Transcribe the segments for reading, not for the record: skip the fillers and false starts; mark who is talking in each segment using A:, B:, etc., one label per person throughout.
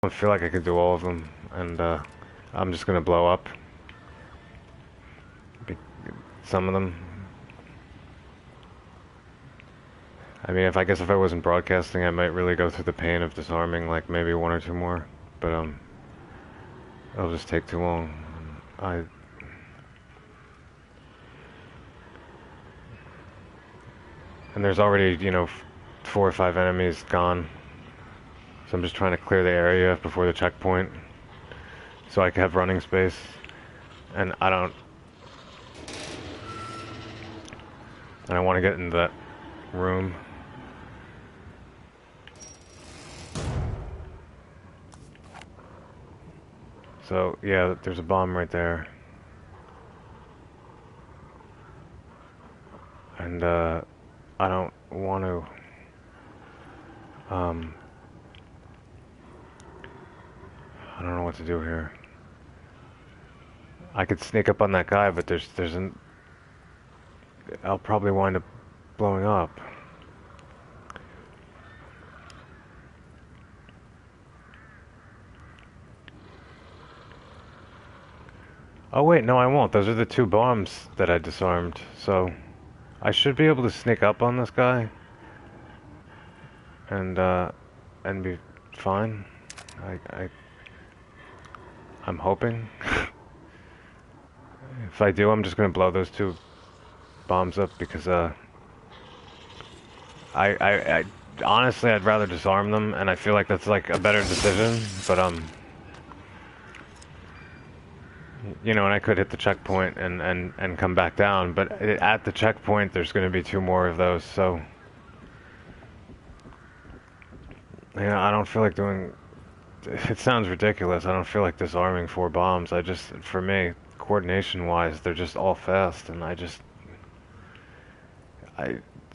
A: don't feel like I could do all of them, and I'm just gonna blow up some of them. I mean, I guess if I wasn't broadcasting, I might really go through the pain of disarming like maybe one or two more, but it'll just take too long. And there's already, you know, 4 or 5 enemies gone. So I'm just trying to clear the area before the checkpoint so I can have running space. And I don't want to get into that room. So, yeah, there's a bomb right there. And, I don't want to, I don't know what to do here. I could sneak up on that guy, but I'll probably wind up blowing up. Oh wait, no I won't. Those are the 2 bombs that I disarmed, so I should be able to sneak up on this guy and be fine. I'm hoping. If I do, I'm just gonna blow those 2 bombs up because I honestly I'd rather disarm them, and I feel like that's like a better decision, but you know, and I could hit the checkpoint and come back down, but at the checkpoint there's going to be 2 more of those, so you know, I don't feel like doing, it sounds ridiculous, I don't feel like disarming 4 bombs. For me, coordination wise, they're just all fast, and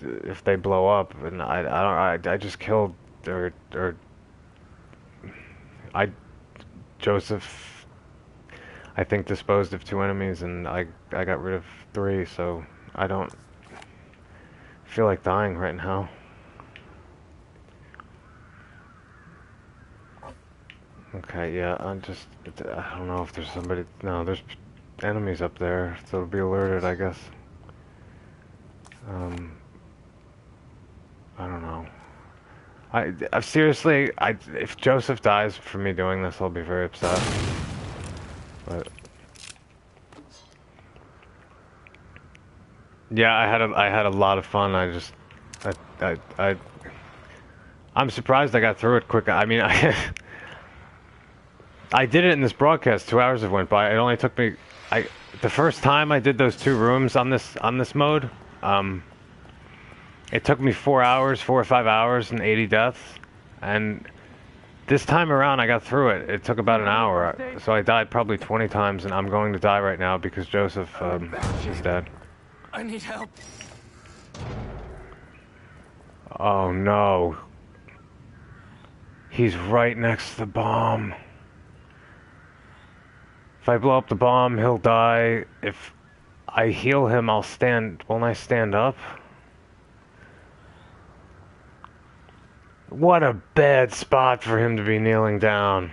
A: if they blow up, and I just killed, Joseph, I think, disposed of 2 enemies, and I got rid of 3, so I don't feel like dying right now. Okay, yeah, I don't know if there's somebody, no, there's enemies up there, so it'll be alerted, I guess. I don't know. Seriously, if Joseph dies for me doing this, I'll be very upset. But yeah, I had a lot of fun. I'm surprised I got through it quick. I mean, I did it in this broadcast. 2 hours have went by. It only took me, the first time I did those 2 rooms on this mode, it took me 4 or 5 hours and 80 deaths, and this time around I got through it. It took about an hour, so I died probably 20 times, and I'm going to die right now because Joseph is dead.
B: I need help.
A: Oh no. He's right next to the bomb. If I blow up the bomb, he'll die. If I heal him, I'll stand. Won't I stand up? What a bad spot for him to be kneeling down.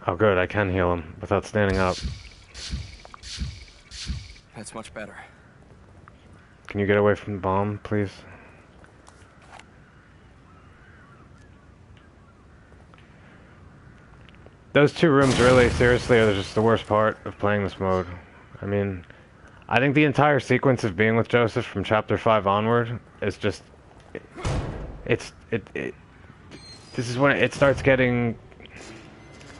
A: Oh good, I can heal him without standing up.
B: That's much better.
A: Can you get away from the bomb, please? Those 2 rooms really, seriously, are just the worst part of playing this mode. I mean, I think the entire sequence of being with Joseph from chapter 5 onward is just, this is when it starts getting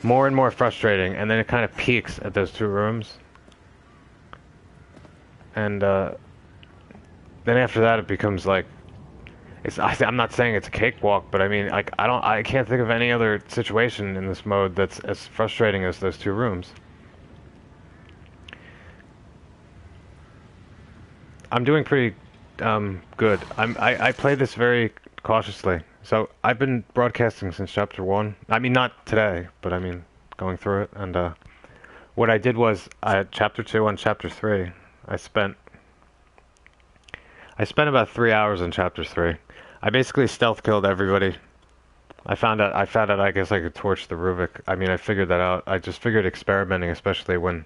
A: more and more frustrating, and then it kind of peaks at those 2 rooms. And then after that it becomes like, I'm not saying it's a cakewalk, but I mean, like, I can't think of any other situation in this mode that's as frustrating as those 2 rooms. I'm doing pretty good. I play this very cautiously. So I've been broadcasting since chapter 1. I mean, not today, but I mean going through it. And what I did was, chapter 2 on chapter 3, I spent about 3 hours on chapter 3. I basically stealth killed everybody. I found out I guess I could torch the Ruvik. I mean, I figured that out. I just figured experimenting, especially when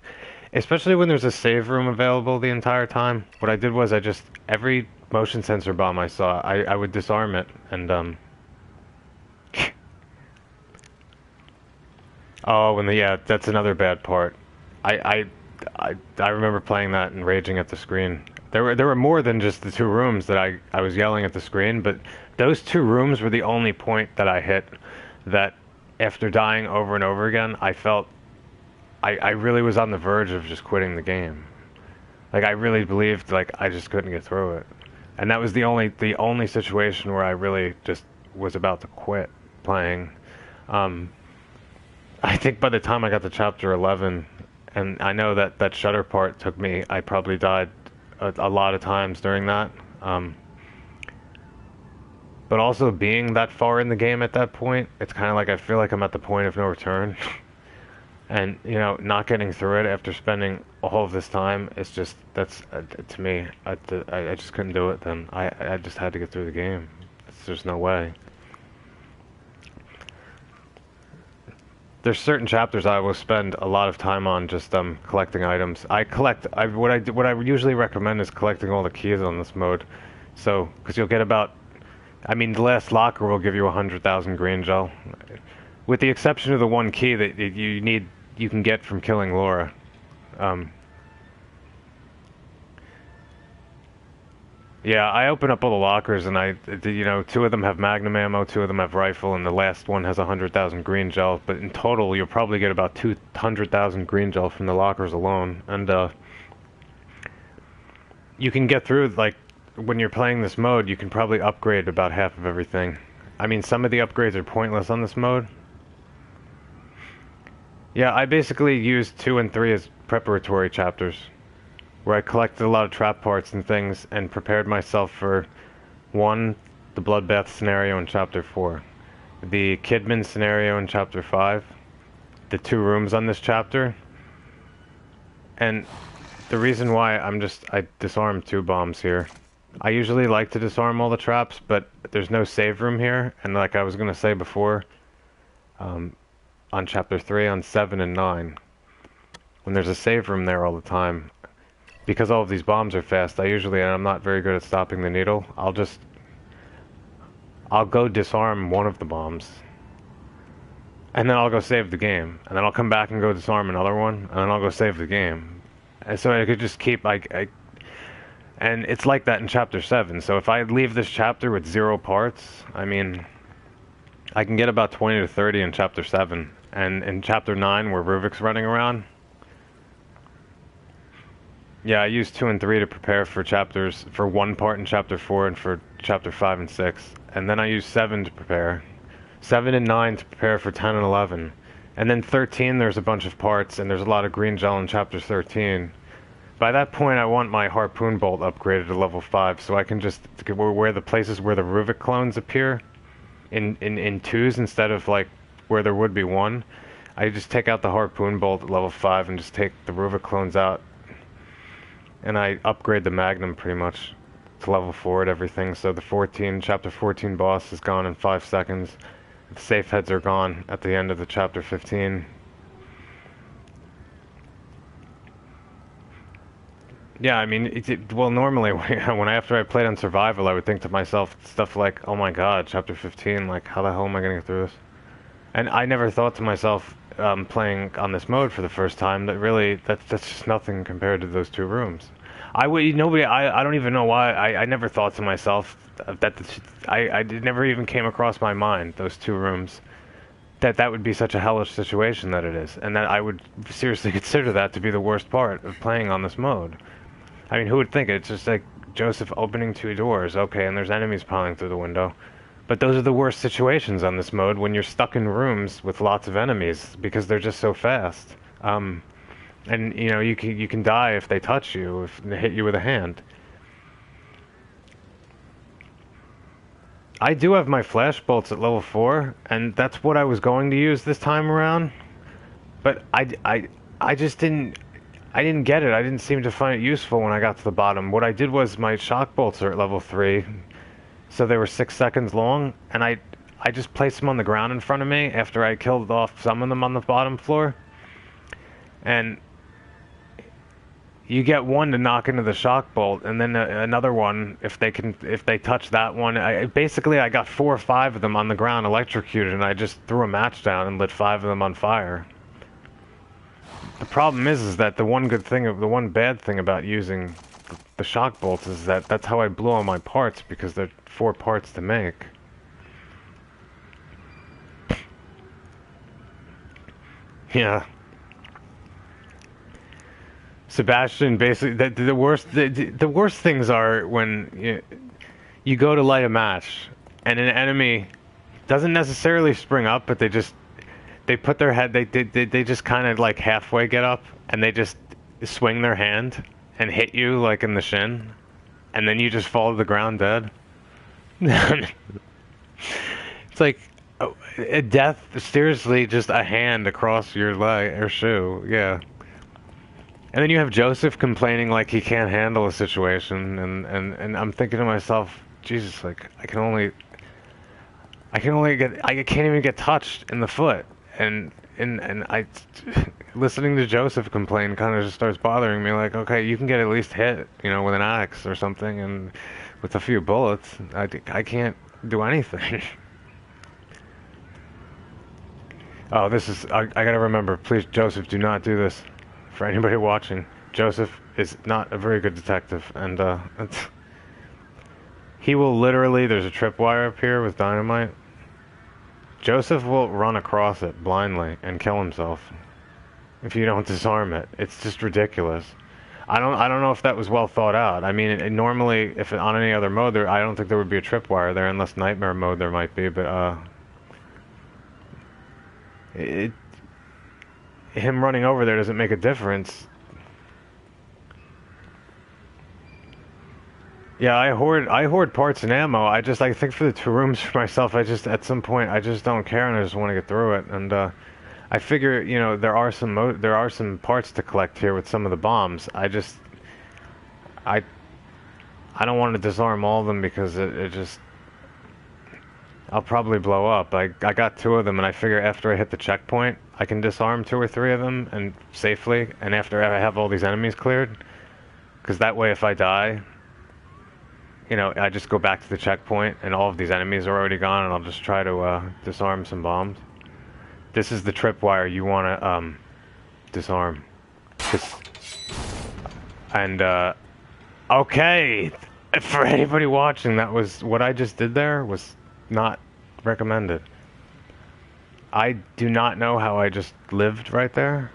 A: there's a save room available the entire time. What I did was I just every motion sensor bomb I saw, I would disarm it and oh, and yeah, that's another bad part. I I remember playing that and raging at the screen. There were more than just the two rooms that I was yelling at the screen, but those two rooms were the only point that I hit that after dying over and over again, I felt I really was on the verge of just quitting the game. Like I really believed like I just couldn't get through it. And that was the only situation where I really just was about to quit playing. I think by the time I got to chapter 11, and I know that that shutter part took me, I probably died a lot of times during that. But also being that far in the game at that point, it's kind of like I feel like I'm at the point of no return. And, you know, not getting through it after spending all of this time, it's just, that's, to me, I just couldn't do it then. I just had to get through the game. There's no way. There's certain chapters I will spend a lot of time on just collecting items. What I would usually recommend is collecting all the keys on this mode. So, because you'll get about, I mean, the last locker will give you 100,000 green gel, with the exception of the one key that you can get from killing Laura. Yeah, I open up all the lockers and you know, two of them have magnum ammo, two of them have rifle, and the last one has 100,000 green gel. But in total, you'll probably get about 200,000 green gel from the lockers alone. And you can get through, like, when you're playing this mode, you can probably upgrade about half of everything. I mean, some of the upgrades are pointless on this mode. Yeah, I basically used 2 and 3 as preparatory chapters, where I collected a lot of trap parts and things and prepared myself for 1, the bloodbath scenario in chapter 4, the Kidman scenario in chapter 5, the 2 rooms on this chapter, and the reason why I disarmed 2 bombs here. I usually like to disarm all the traps, but there's no save room here, and like I was gonna say before, on chapter 3, on 7 and 9, when there's a save room there all the time, because all of these bombs are fast, and I'm not very good at stopping the needle, I'll go disarm one of the bombs, and then I'll go save the game, and then I'll come back and go disarm another one, and then I'll go save the game. And so I could just keep, and it's like that in chapter 7, so if I leave this chapter with 0 parts, I mean, I can get about 20 to 30 in chapter 7, and in chapter 9, where Ruvik's running around, yeah, I used 2 and 3 to prepare for one part in chapter 4 and for chapter 5 and 6. And then I used 7 to prepare. 7 and 9 to prepare for 10 and 11. And then 13, there's a bunch of parts, and there's a lot of green gel in chapter 13. By that point, I want my harpoon bolt upgraded to level 5, so I can just, where the places where the Ruvik clones appear, in 2s instead of, like, where there would be 1, I just take out the harpoon bolt at level 5 and just take the Ruvik clones out. And I upgrade the Magnum pretty much to level 4 and everything, so the chapter 14 boss is gone in 5 seconds. The safe heads are gone at the end of the chapter 15. Yeah, I mean, well, normally, after I played on Survival, I would think to myself stuff like, oh my god, chapter 15, like, how the hell am I going to get through this? And I never thought to myself, playing on this mode for the first time, that really, that's just nothing compared to those 2 rooms. I don't even know why, I never thought to myself that, it never even came across my mind, those 2 rooms, that would be such a hellish situation that it is, and that I would seriously consider that to be the worst part of playing on this mode. I mean, who would think it? It's just like Joseph opening 2 doors, okay, and there's enemies piling through the window. But those are the worst situations on this mode, when you're stuck in rooms with lots of enemies, because they're just so fast. And, you know, you can die if they touch you, if they hit you with a hand. I do have my flash bolts at level 4, and that's what I was going to use this time around. But I just didn't get it. I didn't seem to find it useful when I got to the bottom. What I did was my shock bolts are at level 3. so they were 6 seconds long, and I just placed them on the ground in front of me after I killed off some of them on the bottom floor. And you get one to knock into the shock bolt, and then another one if they touch that one. Basically I got 4 or 5 of them on the ground electrocuted, and I just threw a match down and lit 5 of them on fire. The problem is that the one bad thing about using the shock bolts is that that's how I blew all my parts, because they're 4 parts to make. Yeah. Sebastian, basically, the worst things are when you go to light a match and an enemy doesn't necessarily spring up, but they put their head, they just kind of like halfway get up, and they just swing their hand and hit you like in the shin, and then you just fall to the ground dead. It's like a death, seriously, just a hand across your leg or shoe, yeah. And then you have Joseph complaining like he can't handle a situation, and I'm thinking to myself, Jesus, like I can't even get touched in the foot, and I, listening to Joseph complain kind of just starts bothering me. Like, okay, you can get at least hit, with an axe or something, and with a few bullets, I can't do anything. Oh, I gotta remember, please, Joseph, do not do this. For anybody watching, Joseph is not a very good detective, and he will literally, there's a tripwire up here with dynamite. Joseph will run across it blindly and kill himself if you don't disarm it. It's just ridiculous. I don't know if that was well thought out. I mean, normally, if on any other mode, I don't think there would be a tripwire there, unless nightmare mode there might be, but him running over there doesn't make a difference. Yeah, I hoard parts and ammo. I think for the 2 rooms for myself, at some point I just don't care, and I just want to get through it. And I figure, there are some parts to collect here with some of the bombs. I don't want to disarm all of them, because I'll probably blow up. I got 2 of them, and I figure after I hit the checkpoint, I can disarm 2 or 3 of them and safely, and after I have all these enemies cleared, because that way if I die, I just go back to the checkpoint and all of these enemies are already gone, and I'll just try to disarm some bombs. This is the tripwire you want to disarm. Okay, for anybody watching, that was what I just did there was not recommended. I do not know how I just lived right there.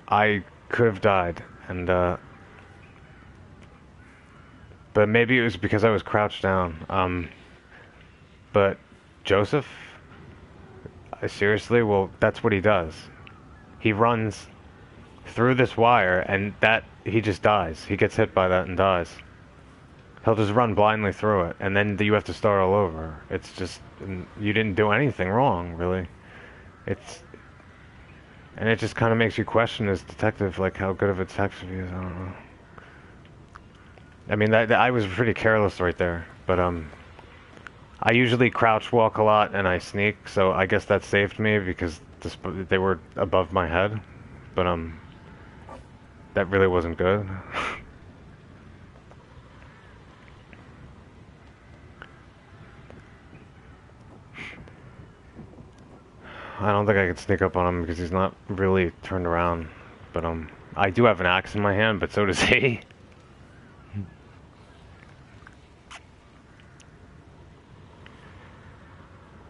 A: I could have died, and but maybe it was because I was crouched down. But Joseph, seriously, well, that's what he does. He runs through this wire, and he just dies. He gets hit by that and dies. He'll just run blindly through it, and then you have to start all over. It's just, you didn't do anything wrong, really. And it just kind of makes you question as detective, like how good of a detective he is. I don't know. I mean, I was pretty careless right there, but I usually crouch walk a lot and I sneak, so I guess that saved me because they were above my head, but that really wasn't good. I don't think I could sneak up on him because he's not really turned around. But I do have an axe in my hand, but so does he.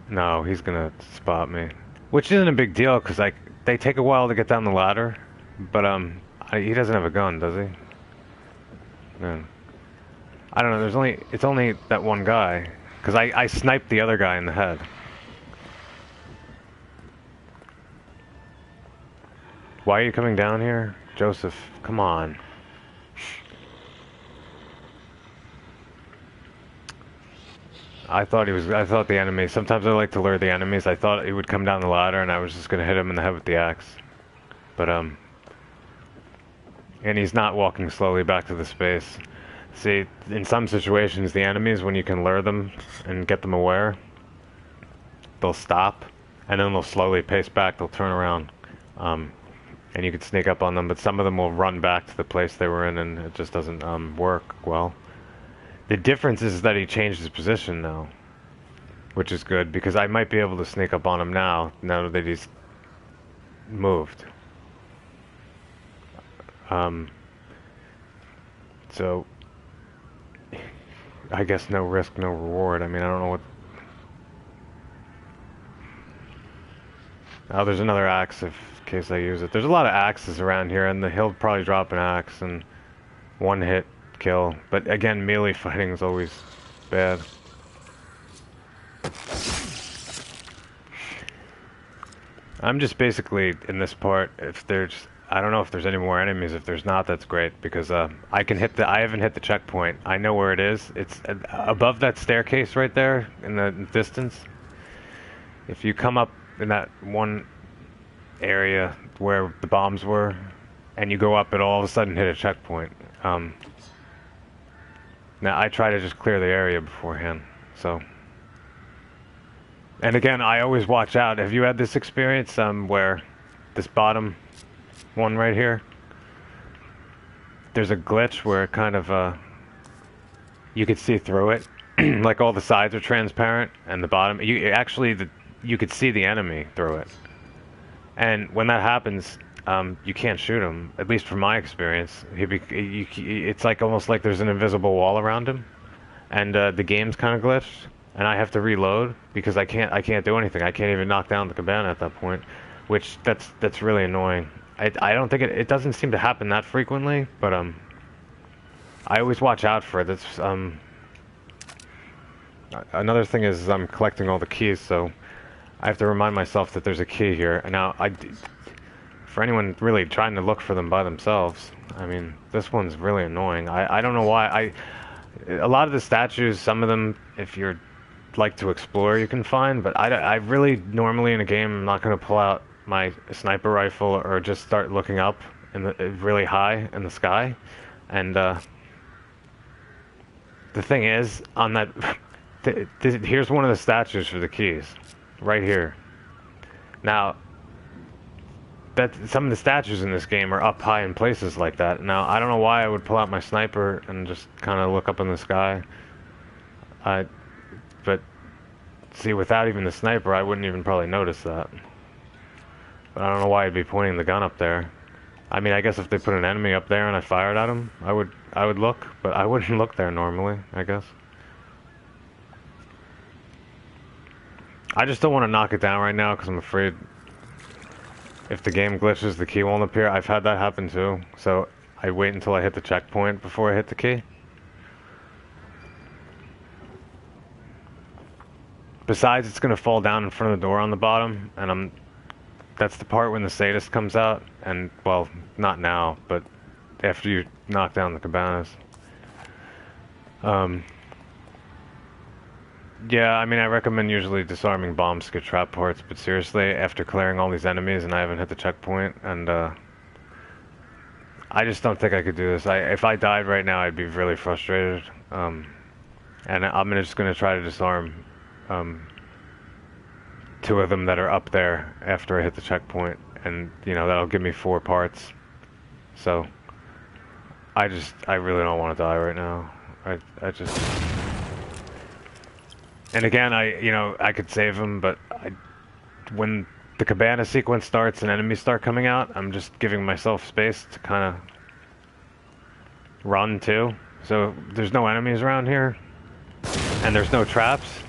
A: No, he's gonna spot me, which isn't a big deal because they take a while to get down the ladder. But he doesn't have a gun, does he? Yeah. I don't know. It's only that one guy because I sniped the other guy in the head. Why are you coming down here? Joseph, come on. I thought the enemy, sometimes I like to lure the enemies. I thought he would come down the ladder and I was just gonna hit him in the head with the axe. But and he's not walking slowly back to the space. See, in some situations, the enemies, when you can lure them and get them aware, they'll stop, and then they'll slowly pace back. They'll turn around, and you can sneak up on them. But some of them will run back to the place they were in, and it just doesn't work well. The difference is that he changed his position now, which is good because I might be able to sneak up on him now that he's moved. So I guess no risk, no reward. I mean, I don't know what. Oh, there's another axe in case I use it. There's a lot of axes around here, and he'll probably drop an axe and one hit kill. But again, melee fighting is always bad. I'm just basically in this part. If there's, I don't know if there's any more enemies. If there's not, that's great because I can hit the. I haven't hit the checkpoint. I know where it is. It's above that staircase right there in the distance. If you come up in that one area where the bombs were, and you go up, it all of a sudden hit a checkpoint. Now I try to just clear the area beforehand. So. And again, I always watch out. Have you had this experience where this bottom one right here, there's a glitch where it kind of, you could see through it. Like all the sides are transparent and the bottom, you could see the enemy through it. And when that happens, you can't shoot him, at least from my experience. It's like almost like there's an invisible wall around him. And the game's kind of glitched. And I have to reload because I can't do anything. I can't even knock down the cabana at that point, which that's really annoying. I don't think it doesn't seem to happen that frequently, but I always watch out for it. That's another thing is I'm collecting all the keys, so I have to remind myself that there's a key here. And now for anyone really trying to look for them by themselves, I mean, this one's really annoying. I don't know why. A lot of the statues, some of them, if you're like to explore, you can find, but I really normally in a game I'm not going to pull out my sniper rifle or just start looking up in the really high in the sky. And the thing is, on that here's one of the statues for the keys right here. Now that some of the statues in this game are up high in places like that. Now I don't know why I would pull out my sniper and just kind of look up in the sky. But see, without even the sniper, I wouldn't even probably notice that. But I don't know why I'd be pointing the gun up there. I mean, I guess if they put an enemy up there and I fired at him, I would look, but I wouldn't look there normally, I guess. I just don't want to knock it down right now because I'm afraid if the game glitches, the key won't appear. I've had that happen too, so I wait until I hit the checkpoint before I hit the key. Besides, it's going to fall down in front of the door on the bottom, and that's the part when the sadist comes out, and, well, not now, but after you knock down the cabanas. Yeah, I mean, I recommend usually disarming bombs to get trap parts, but seriously, after clearing all these enemies and I haven't hit the checkpoint, and I just don't think I could do this. If I died right now, I'd be really frustrated, and I'm just going to try to disarm two of them that are up there after I hit the checkpoint, and you know that'll give me 4 parts. So I really don't want to die right now. I just, and again, I could save him, but when the cabana sequence starts and enemies start coming out, I'm just giving myself space to kind of run too. So there's no enemies around here, and there's no traps.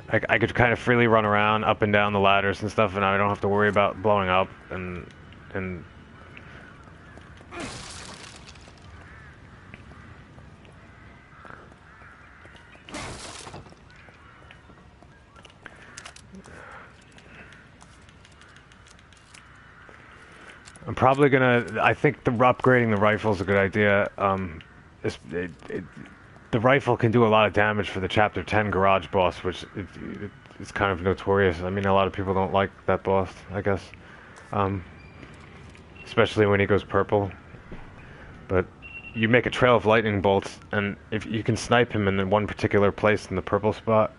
A: I could kind of freely run around up and down the ladders and stuff, and I don't have to worry about blowing up and I'm probably gonna. I think upgrading the rifle is a good idea. The rifle can do a lot of damage for the Chapter 10 garage boss, which it's kind of notorious. I mean, a lot of people don't like that boss, I guess. Especially when he goes purple. But you make a trail of lightning bolts, and if you can snipe him in one particular place in the purple spot,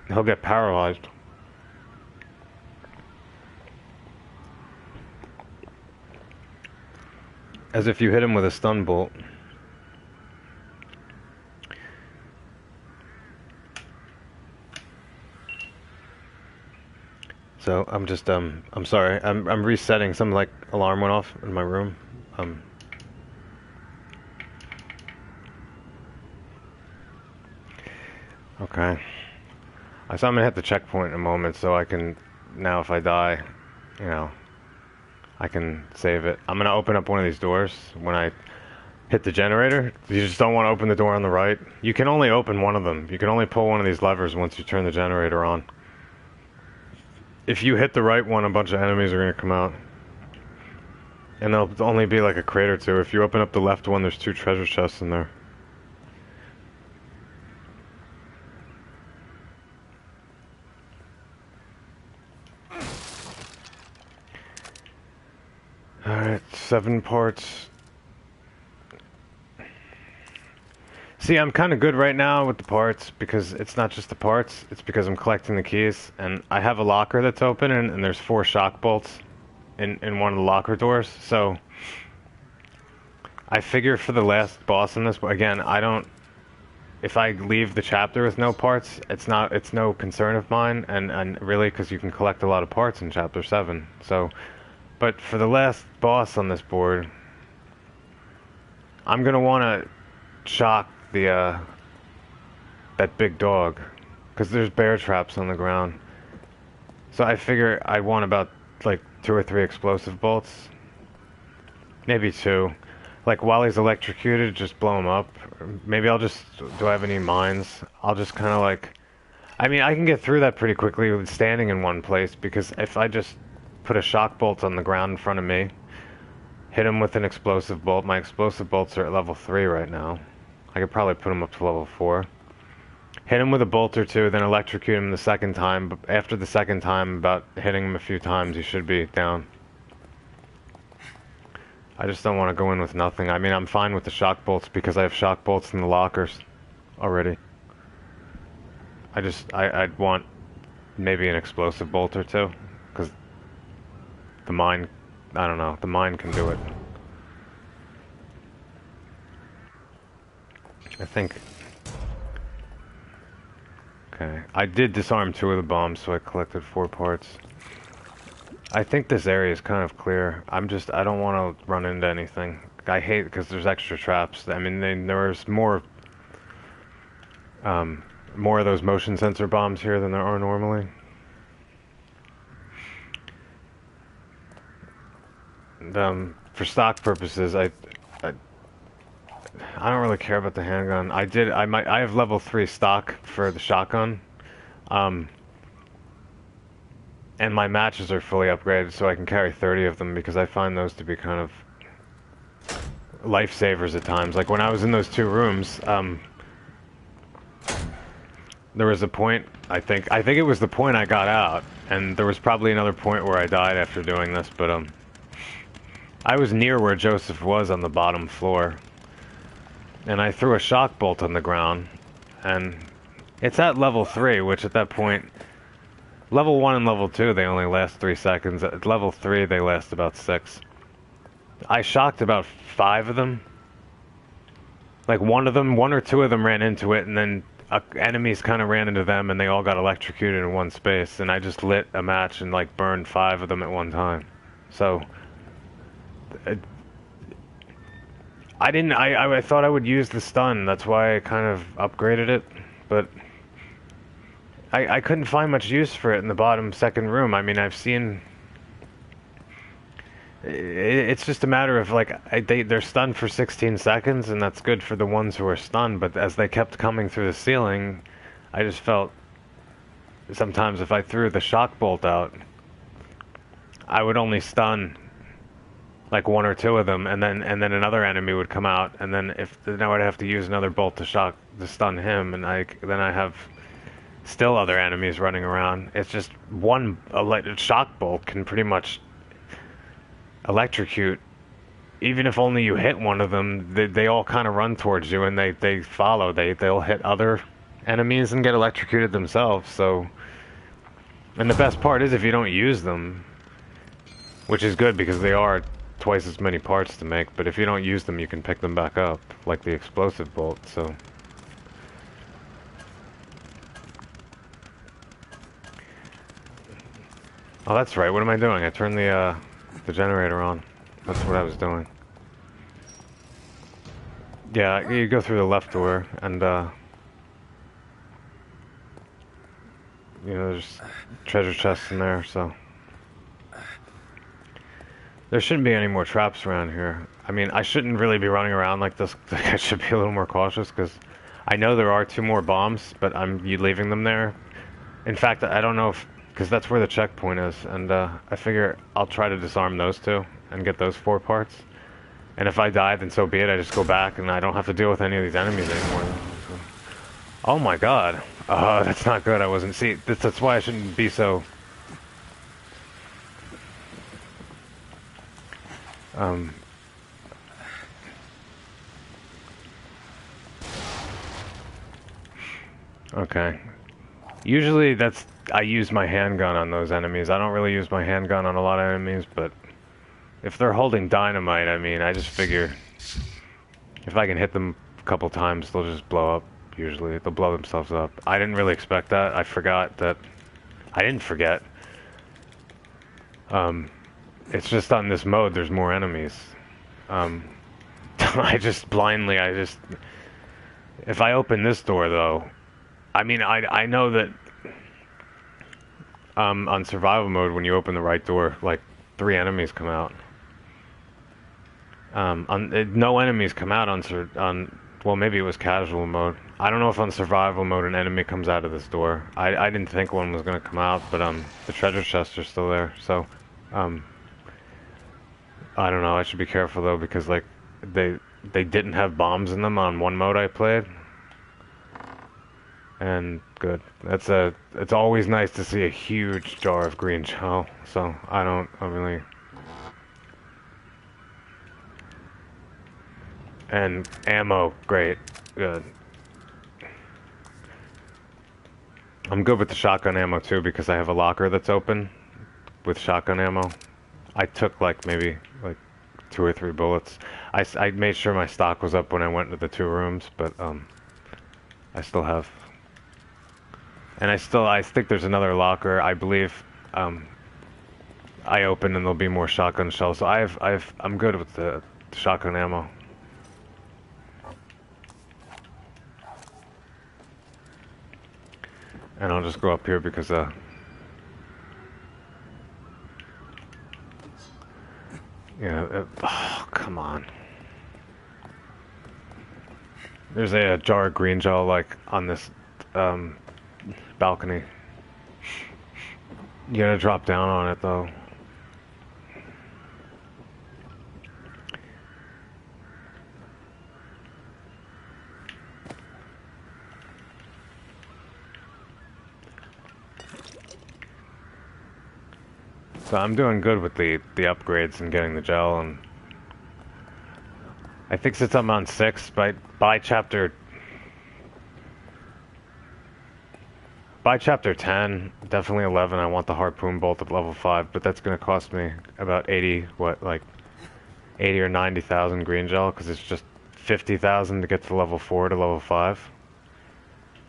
A: he'll get paralyzed. As if you hit him with a stun bolt. So I'm just I'm sorry. I'm resetting. Some like alarm went off in my room. Okay. So I'm gonna hit the checkpoint in a moment, so I can now if I die, you know, I can save it. I'm gonna open up one of these doors when I hit the generator. You just don't want to open the door on the right. You can only open one of them. You can only pull one of these levers once you turn the generator on. If you hit the right one, a bunch of enemies are going to come out. And there'll only be like a crate or two. If you open up the left one, there's 2 treasure chests in there. Alright, 7 parts. See, I'm kind of good right now with the parts because it's not just the parts, it's because I'm collecting the keys. And I have a locker that's open and there's 4 shock bolts in one of the locker doors. So I figure for the last boss in this, again, if I leave the chapter with no parts, it's no concern of mine. And really, because you can collect a lot of parts in chapter 7. So, but for the last boss on this board, I'm going to want to shock that big dog, because there's bear traps on the ground. So I figure I want about like 2 or 3 explosive bolts, maybe 2. Like while he's electrocuted, just blow him up. Maybe I'll just, do I have any mines? I'll just kind of like, I mean, I can get through that pretty quickly with standing in one place, because if I just put a shock bolt on the ground in front of me, hit him with an explosive bolt. My explosive bolts are at level 3 right now. I could probably put him up to level 4. Hit him with a bolt or 2, then electrocute him the second time. But after the second time, about hitting him a few times, he should be down. I just don't want to go in with nothing. I mean, I'm fine with the shock bolts because I have shock bolts in the lockers already. I'd want maybe an explosive bolt or 2, because the mine, I don't know, the mine can do it. I think. Okay, I did disarm 2 of the bombs, so I collected 4 parts. I think this area is kind of clear. I don't want to run into anything. I hate because there's extra traps. I mean, there's more of those motion sensor bombs here than there are normally. And, for stock purposes, I don't really care about the handgun. I have level 3 stock for the shotgun. And my matches are fully upgraded, so I can carry 30 of them, because I find those to be kind of lifesavers at times. Like when I was in those 2 rooms, there was a point, I think it was the point I got out, and there was probably another point where I died after doing this, but I was near where Joseph was on the bottom floor. And I threw a shock bolt on the ground, and it's at level 3, which at that point, level 1 and level 2, they only last 3 seconds. At level 3, they last about 6. I shocked about 5 of them. Like one or 2 of them ran into it, and then enemies kind of ran into them, and they all got electrocuted in one space, and I just lit a match and like burned 5 of them at one time. So I thought I would use the stun, that's why I kind of upgraded it, but I couldn't find much use for it in the bottom second room. I mean, I've seen... It's just a matter of, like, they're stunned for 16 seconds, and that's good for the ones who are stunned, but as they kept coming through the ceiling, I just felt... Sometimes if I threw the shock bolt out, I would only stun like 1 or 2 of them, and then another enemy would come out, and then I would have to use another bolt to stun him, and then I have still other enemies running around. It's just a shock bolt can pretty much electrocute even if only you hit one of them, they all kind of run towards you and they follow. They'll hit other enemies and get electrocuted themselves. So, and the best part is if you don't use them, which is good because they are twice as many parts to make, but if you don't use them, you can pick them back up, like the explosive bolt, so. Oh, that's right, what am I doing? I turned the generator on. That's what I was doing. Yeah, you go through the left door, and, you know, there's treasure chests in there, so. There shouldn't be any more traps around here. I mean, I shouldn't really be running around like this. I should be a little more cautious, because I know there are 2 more bombs, but I'm leaving them there. In fact, I don't know if... because that's where the checkpoint is, and I figure I'll try to disarm those 2 and get those 4 parts. And if I die, then so be it. I just go back, and I don't have to deal with any of these enemies anymore. So. Oh my god. That's not good. I wasn't... see, that's why I shouldn't be so... Okay. Usually I use my handgun on those enemies. I don't really use my handgun on a lot of enemies, but if they're holding dynamite, I mean, I just figure if I can hit them a couple times, they'll just blow up, usually. They'll blow themselves up. I didn't really expect that. I forgot that... I didn't forget. It's just on this mode, there's more enemies. I just blindly, if I open this door, though, I mean, I know that on survival mode, when you open the right door, like 3 enemies come out. No enemies come out on well, maybe it was casual mode. I don't know if on survival mode an enemy comes out of this door. I didn't think one was gonna come out, but the treasure chests are still there. So, I don't know. I should be careful though, because like they didn't have bombs in them on one mode I played. And good. It's always nice to see a huge jar of green gel. So I really. And ammo, great, good. I'm good with the shotgun ammo too because I have a locker that's open with shotgun ammo. I took like maybe like 2 or 3 bullets. I made sure my stock was up when I went into the 2 rooms, but I still have. And I think there's another locker. I believe I opened and there'll be more shotgun shells. So I'm good with the shotgun ammo. And I'll just go up here because oh, come on. There's a jar of green gel like on this balcony. You gotta drop down on it though. So I'm doing good with the upgrades and getting the gel, and I think since I'm on 6 by chapter 10, definitely 11, I want the harpoon bolt at level 5, but that's gonna cost me about 80 or 90,000 green gel, because it's just 50,000 to get to level 4 to level 5.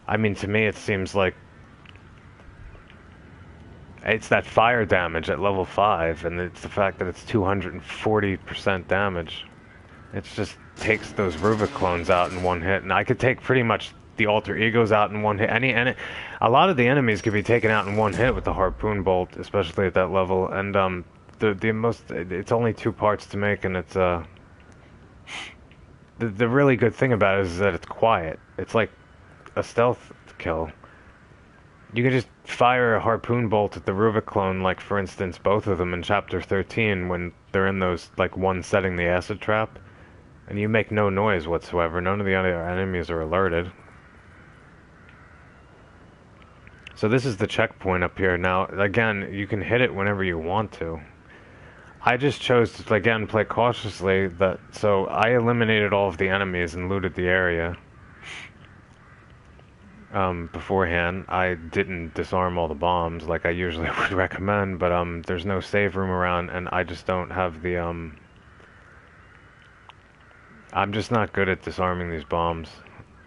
A: I mean, to me it seems like it's that fire damage at level 5, and it's the fact that it's 240% damage. It just takes those Ruvik clones out in one hit, and I could take pretty much the alter egos out in one hit. A lot of the enemies could be taken out in one hit with the harpoon bolt, especially at that level. And it's only 2 parts to make, and it's the really good thing about it is that it's quiet. It's like a stealth kill. You can just fire a harpoon bolt at the Ruvik clone, like for instance both of them in chapter 13 when they're in those, like one setting the acid trap, and you make no noise whatsoever. None of the other enemies are alerted. So this is the checkpoint up here. Now again, you can hit it whenever you want to. I just chose to, again, play cautiously, so I eliminated all of the enemies and looted the area. Beforehand, I didn't disarm all the bombs like I usually would recommend, but there's no save room around, and I just don't have the I'm just not good at disarming these bombs.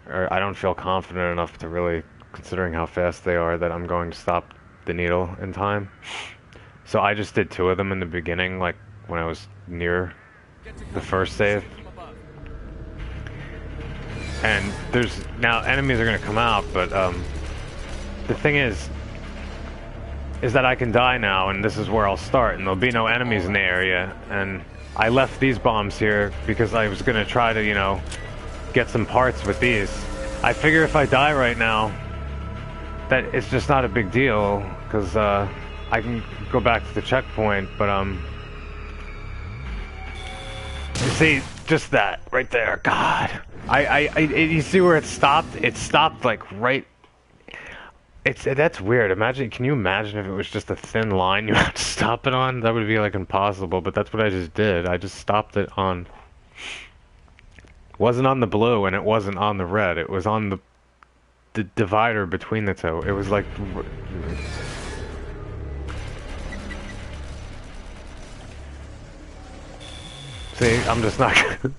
A: Or I don't feel confident enough to really, considering how fast they are, that I'm going to stop the needle in time. So I just did 2 of them in the beginning, like when I was near the first save. And there's now enemies are gonna come out, but the thing is that I can die now, and this is where I'll start, and there'll be no enemies in the area. And I left these bombs here because I was gonna try to, you know, get some parts with these. I figure if I die right now, that it's just not a big deal, because I can go back to the checkpoint, but you see, just that right there. God, you see where it stopped? It stopped like right. That's weird. Imagine, can you imagine if it was just a thin line you had to stop it on? That would be like impossible. But that's what I just did. I just stopped it on. It wasn't on the blue and it wasn't on the red. It was on the divider between the two. It was like. See, I'm just not gonna...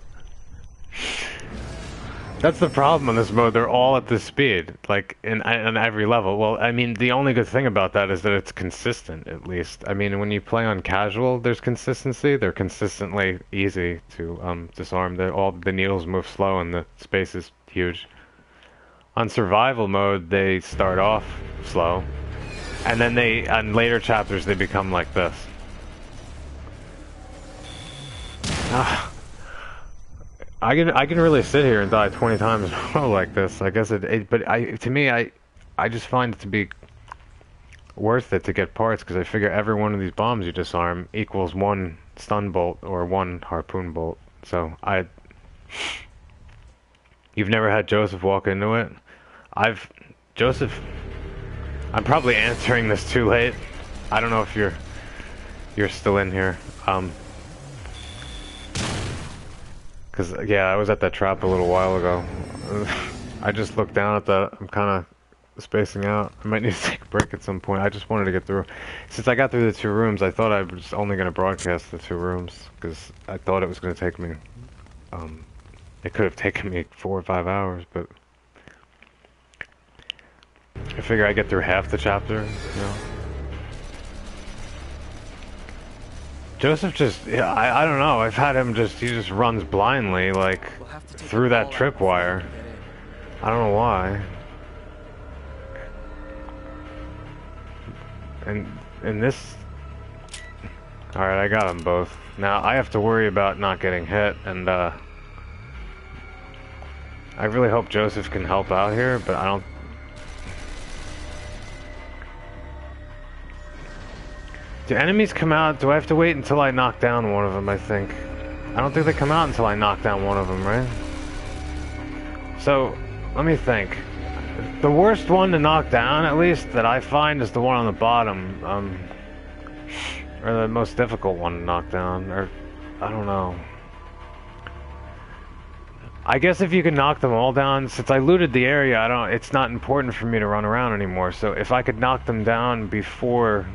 A: That's the problem on this mode, they're all at this speed, like, in every level. Well, I mean, the only good thing about that is that it's consistent, at least. I mean, when you play on casual, there's consistency. They're consistently easy to disarm. All the needles move slow and the space is huge. On survival mode, they start off slow, and then on later chapters, they become like this. I can really sit here and die 20 times in a row like this. I guess to me, I just find it to be worth it to get parts, because I figure every one of these bombs you disarm equals 1 stun bolt or 1 harpoon bolt. So you've never had Joseph walk into it? Joseph, I'm probably answering this too late. I don't know if you're still in here. Cause yeah, I was at that trap a little while ago. I just looked down at that. I'm kind of spacing out. I might need to take a break at some point. I just wanted to get through. Since I got through the 2 rooms, I thought I was only going to broadcast the 2 rooms, because I thought it was going to take me. It could have taken me 4 or 5 hours, but I figure I get through half the chapter. You know. Joseph just, yeah, I don't know, I've had him he just runs blindly, like, through that tripwire. I don't know why. And this... Alright, I got them both. Now, I have to worry about not getting hit, and, I really hope Joseph can help out here, but I don't... Do enemies come out? Do I have to wait until I knock down one of them, I think? I don't think they come out until I knock down one of them, right? So, let me think. The worst one to knock down, at least, that I find is the one on the bottom. Or the most difficult one to knock down, or... I don't know. I guess if you can knock them all down, since I looted the area, it's not important for me to run around anymore, so if I could knock them down before...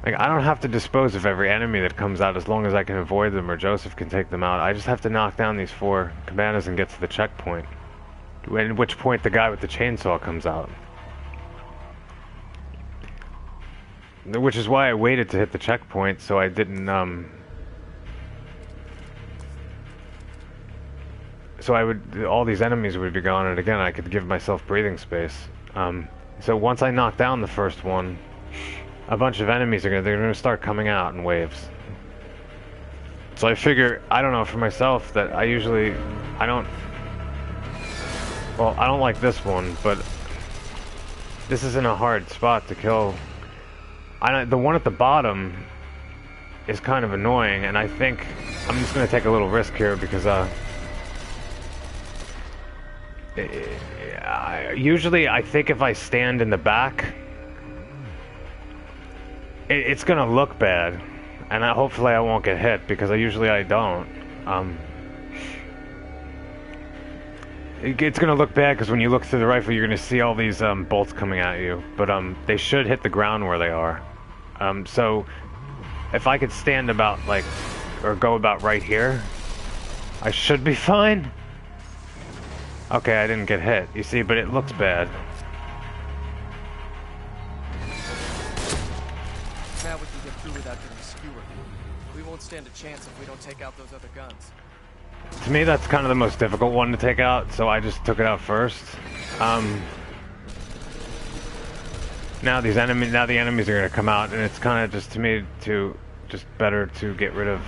A: Like, I don't have to dispose of every enemy that comes out as long as I can avoid them or Joseph can take them out. I just have to knock down these 4 cabanas and get to the checkpoint. At which point the guy with the chainsaw comes out. Which is why I waited to hit the checkpoint, so I didn't, so all these enemies would be gone, and again, I could give myself breathing space. So once I knock down the first one, a bunch of enemies they're gonna start coming out in waves. So I figure, I don't know, for myself, that I don't like this one, but this isn't a hard spot to kill. The one at the bottom is kind of annoying, and I think I'm just gonna take a little risk here, because usually I think if I stand in the back, it's gonna look bad. And hopefully I won't get hit, because usually I don't. It's gonna look bad, because when you look through the rifle, you're gonna see all these bolts coming at you. But they should hit the ground where they are. So if I could stand about, like, or go about right here, I should be fine. Okay, I didn't get hit, you see, but it looks bad.
B: Now we can get through without getting skewered. We won't stand a chance if we don't take out those other guns.
A: To me, that's kind of the most difficult one to take out, so I just took it out first. Now the enemies are gonna come out, and it's kind of just, to me, just better to get rid of.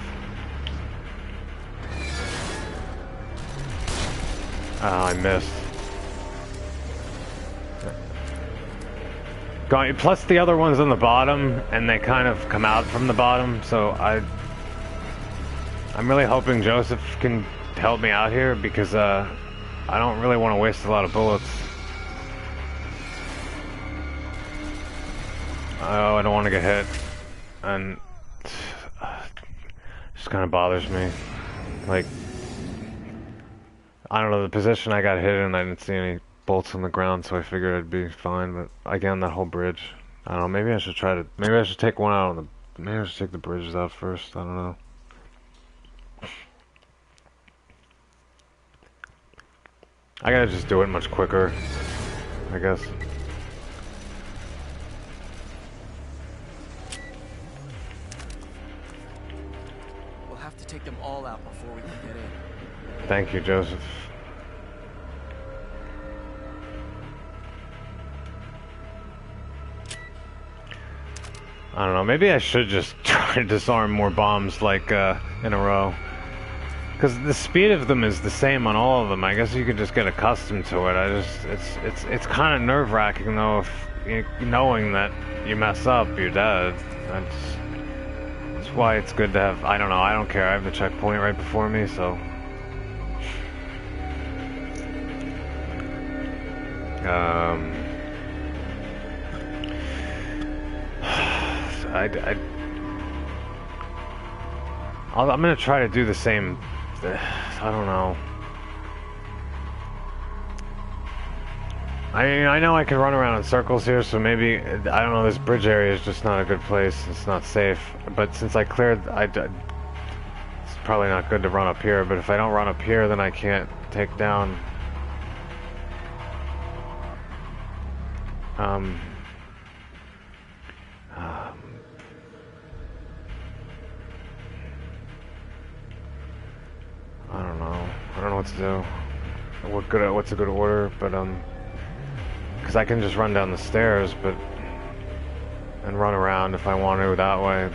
A: Oh, I missed. Plus the other one's on the bottom, and they kind of come out from the bottom, so I'm really hoping Joseph can help me out here, because I don't really want to waste a lot of bullets. Oh, I don't want to get hit, and it just kind of bothers me. Like, I don't know, the position I got hit in, I didn't see any bolts on the ground, so I figured I'd be fine. But again, that whole bridge, I don't know, maybe I should take one out on the, maybe I should take the bridges out first, I don't know. I gotta just do it much quicker, I guess.
B: We'll have to take them all out before we can get in.
A: Thank you, Joseph. I don't know, maybe I should just try to disarm more bombs, like, in a row. Because the speed of them is the same on all of them. I guess you could just get accustomed to it. It's kind of nerve-wracking, though, if knowing that you mess up, you're dead. That's why it's good to have, I don't know, I don't care. I have the checkpoint right before me, so. I'm gonna try to do the same. I don't know. I mean, I know I can run around in circles here, so maybe, I don't know, this bridge area is just not a good place. It's not safe. But since I cleared, it's probably not good to run up here. But if I don't run up here, then I can't take down. I don't know. I don't know what to do. What's a good order? But because I can just run down the stairs, and run around if I want to that way.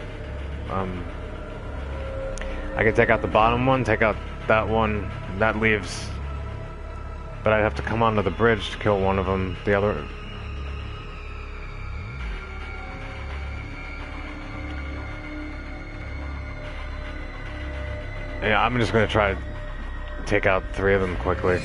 A: I could take out the bottom one, take out that one. That leaves. But I'd have to come onto the bridge to kill one of them. The other. Yeah, I'm just gonna try to take out 3 of them quickly.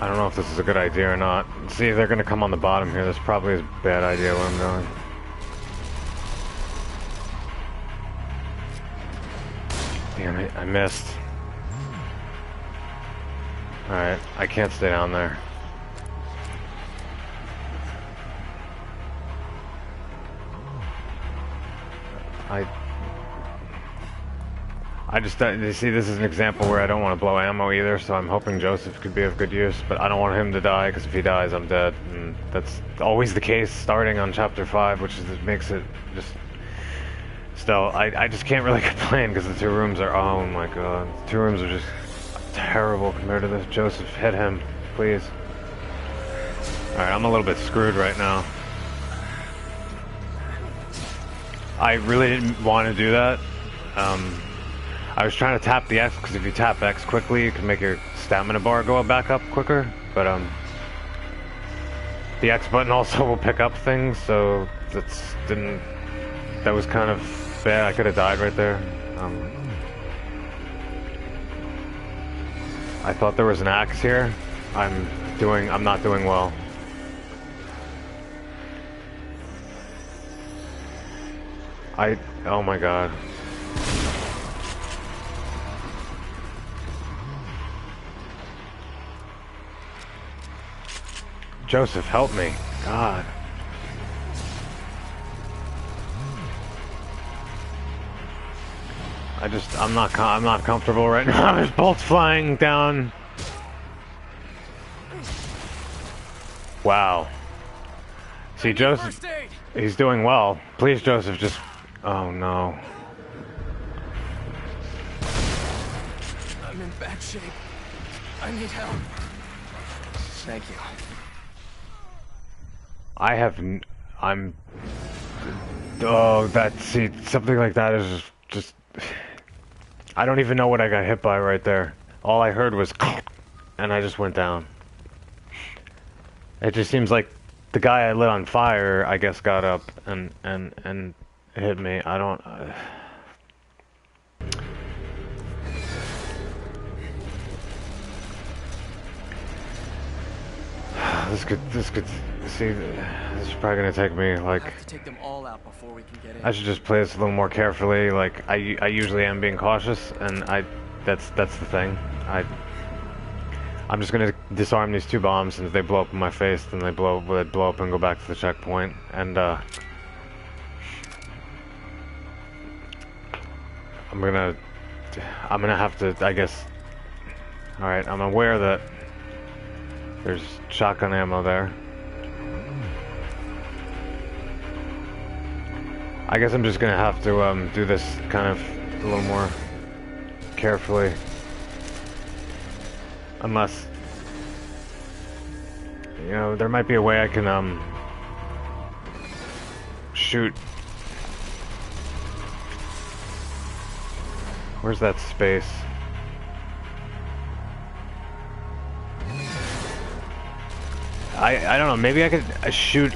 A: I don't know if this is a good idea or not. See, they're gonna come on the bottom here. This probably is a bad idea where I'm going. Damn it, I missed. Alright, I can't stay down there. I just, you see, this is an example where I don't want to blow ammo either, so I'm hoping Joseph could be of good use, but I don't want him to die, because if he dies, I'm dead. And that's always the case starting on Chapter 5, which is, makes it just... Still, I just can't really complain, because the 2 rooms are, oh my god, the 2 rooms are just terrible compared to this. Joseph, hit him, please. Alright, I'm a little bit screwed right now. I really didn't want to do that. I was trying to tap the X, because if you tap X quickly, you can make your stamina bar go back up quicker, but the X button also will pick up things, so didn't. That was kind of bad. I could have died right there. I thought there was an axe here. I'm not doing well. Oh my god. Joseph, help me. God. I'm not comfortable right now. There's bolts flying down. Wow. See, Joseph, he's doing well. Please, Joseph, just... Oh, no.
B: I'm in bad shape. I need help. Thank you.
A: Oh, see, something like that is just... I don't even know what I got hit by right there. All I heard was... And I just went down. It just seems like the guy I lit on fire, I guess, got up and hit me. I don't... This could, see, this is probably gonna take me, like...
B: I have to take them all out before we can get in.
A: I should just play this a little more carefully. Like, I usually am being cautious, and that's the thing. I'm just gonna disarm these 2 bombs, and if they blow up in my face, then they blow up and go back to the checkpoint, and, I'm gonna have to, I guess... Alright, I'm aware that there's shotgun ammo there. I guess I'm just gonna have to do this kind of a little more carefully. Unless, you know, there might be a way I can shoot. Where's that space? I don't know, maybe I could shoot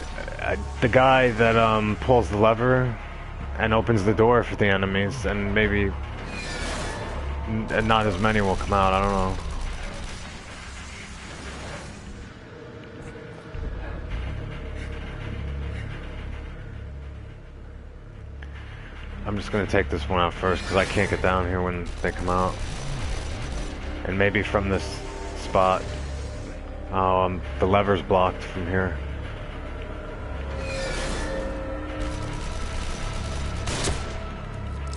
A: the guy that pulls the lever and opens the door for the enemies, and maybe not as many will come out, I don't know. I'm just gonna take this one out first because I can't get down here when they come out. And maybe from this spot. Oh, the lever's blocked from here.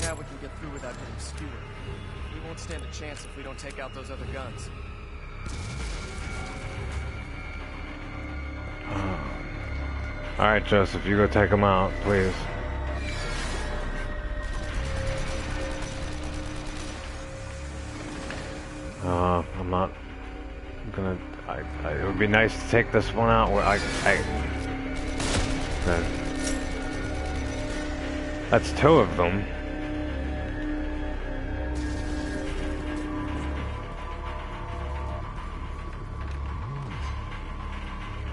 B: Now we can get through without getting skewered. We won't stand a chance if we don't take out those other guns.
A: Alright, Joseph, you go take them out, please. I'm not gonna... it would be nice to take this one out where that's 2 of them.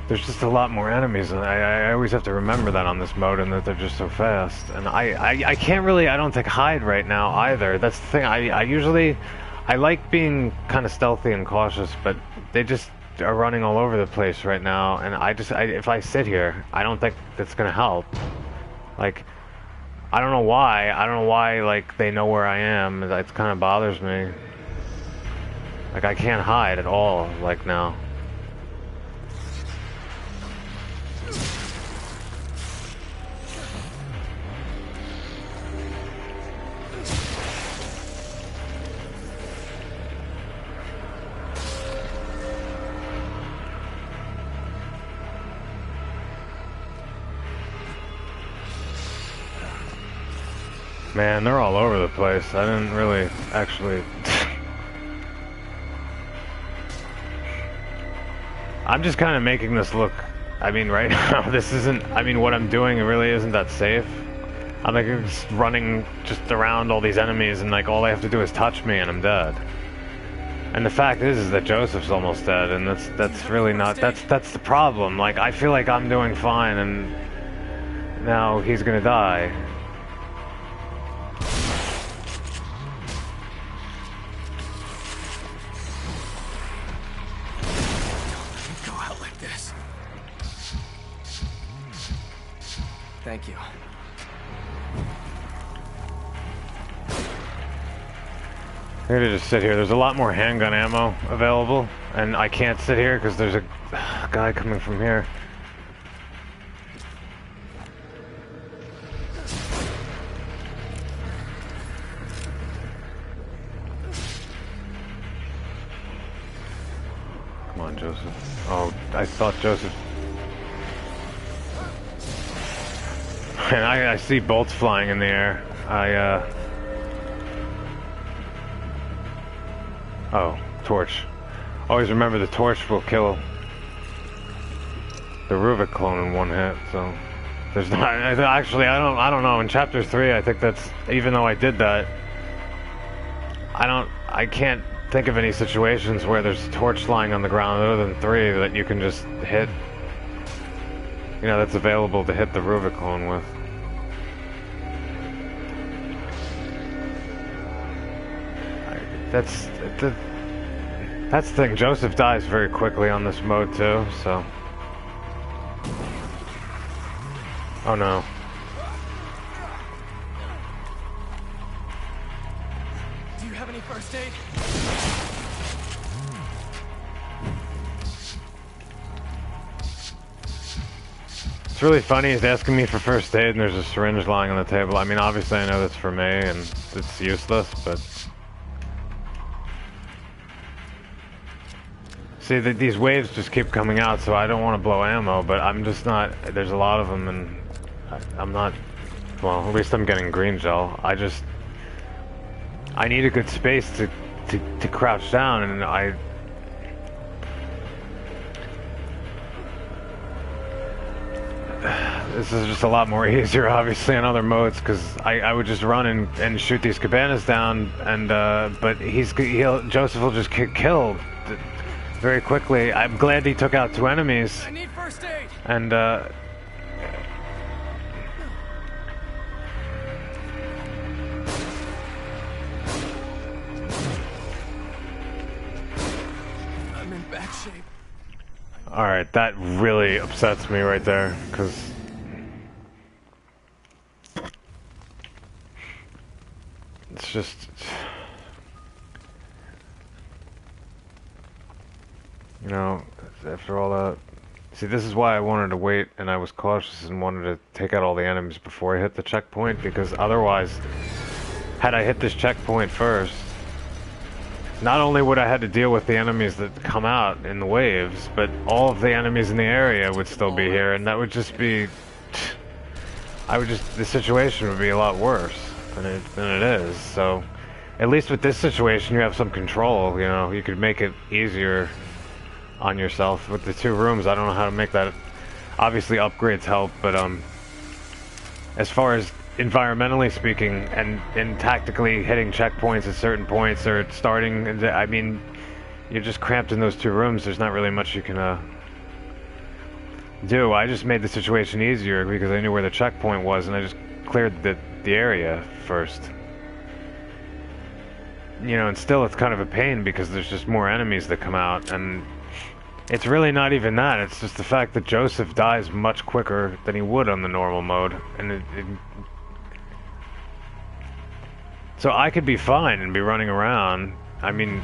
A: There's just a lot more enemies, and I always have to remember that on this mode, and that they're just so fast. And I can't really, I don't think, hide right now either. That's the thing. I like being kind of stealthy and cautious, but they just are running all over the place right now, and if I sit here, I don't think that's gonna help. Like, I don't know why, like, they know where I am. It kind of bothers me. Like, I can't hide at all, like, now. Man, they're all over the place. I didn't really actually... I'm just kind of making this look... I mean, right now, this isn't... I mean, what I'm doing really isn't that safe. I'm like just running just around all these enemies, and like all they have to do is touch me and I'm dead. And the fact is that Joseph's almost dead, and that's really not... That's the problem. Like, I feel like I'm doing fine, and now he's gonna die.
B: Go out like this. Thank you.
A: I'm gonna just sit here. There's a lot more handgun ammo available, and I can't sit here because there's a guy coming from here. Come on, Joseph. Oh, I thought Joseph... And I see bolts flying in the air. Oh, torch. Always remember the torch will kill the Ruvik clone in one hit, so... There's not... Actually, I don't know. In Chapter 3, I think that's... Even though I did that... I can't think of any situations where there's a torch lying on the ground other than 3 that you can just hit... You know, that's available to hit the Ruvik clone with. That's the thing. Joseph dies very quickly on this mode too, so... Oh no.
B: Do you have any first aid?
A: It's really funny, he's asking me for first aid and there's a syringe lying on the table. I mean, obviously I know that's for me and it's useless, but... See, these waves just keep coming out, so I don't want to blow ammo, but I'm just not... There's a lot of them, and I'm not... Well, at least I'm getting green gel. I need a good space to crouch down, and This is just a lot more easier, obviously, in other modes, because I would just run and shoot these cabanas down, and, but Joseph will just get killed very quickly. I'm glad he took out 2 enemies.
B: I need first aid.
A: And
B: I'm in bad shape.
A: alright, that really upsets me right there, because... It's just... You know, after all that... See, this is why I wanted to wait, and I was cautious and wanted to take out all the enemies before I hit the checkpoint, because otherwise, had I hit this checkpoint first, not only would I had to deal with the enemies that come out in the waves, but all of the enemies in the area would still be here, and that would just be... the situation would be a lot worse than it is, so... At least with this situation, you have some control, you know, you could make it easier on yourself. With the 2 rooms, I don't know how to make that. Obviously upgrades help, but as far as environmentally speaking and tactically hitting checkpoints at certain points or starting, I mean, you're just cramped in those 2 rooms. There's not really much you can do. I just made the situation easier because I knew where the checkpoint was, and I just cleared the area first. You know, and still it's kind of a pain because there's just more enemies that come out, and it's really not even that. It's just the fact that Joseph dies much quicker than he would on the normal mode, and so I could be fine and be running around. I mean,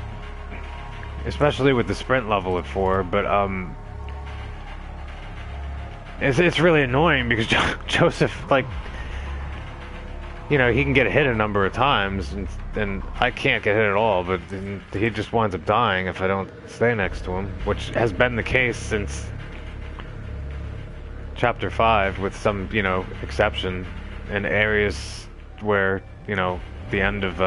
A: especially with the sprint level at 4, but it's really annoying because Joseph, like, you know, he can get hit a number of times, and I can't get hit at all, but he just winds up dying if I don't stay next to him, which has been the case since Chapter 5, with some, you know, exception in areas where, you know, the end of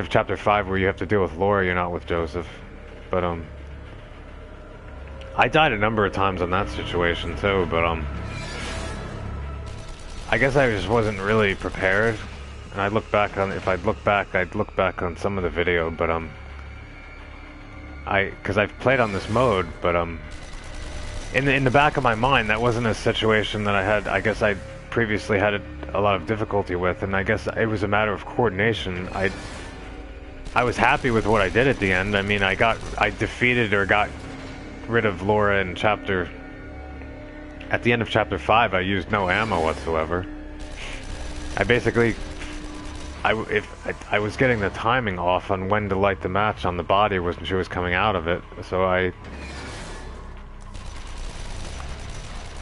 A: Chapter 5 where you have to deal with Laura, you're not with Joseph. But I died a number of times on that situation too, but I guess I just wasn't really prepared, and I look back on, if I'd look back, I'd look back on some of the video, but because I've played on this mode, but in the back of my mind, that wasn't a situation that I guess I previously had a lot of difficulty with, and I guess it was a matter of coordination. I was happy with what I did at the end. I mean, I defeated or got rid of Laura in at the end of chapter 5. I used no ammo whatsoever. I basically, I was getting the timing off on when to light the match on the body when she was coming out of it, so I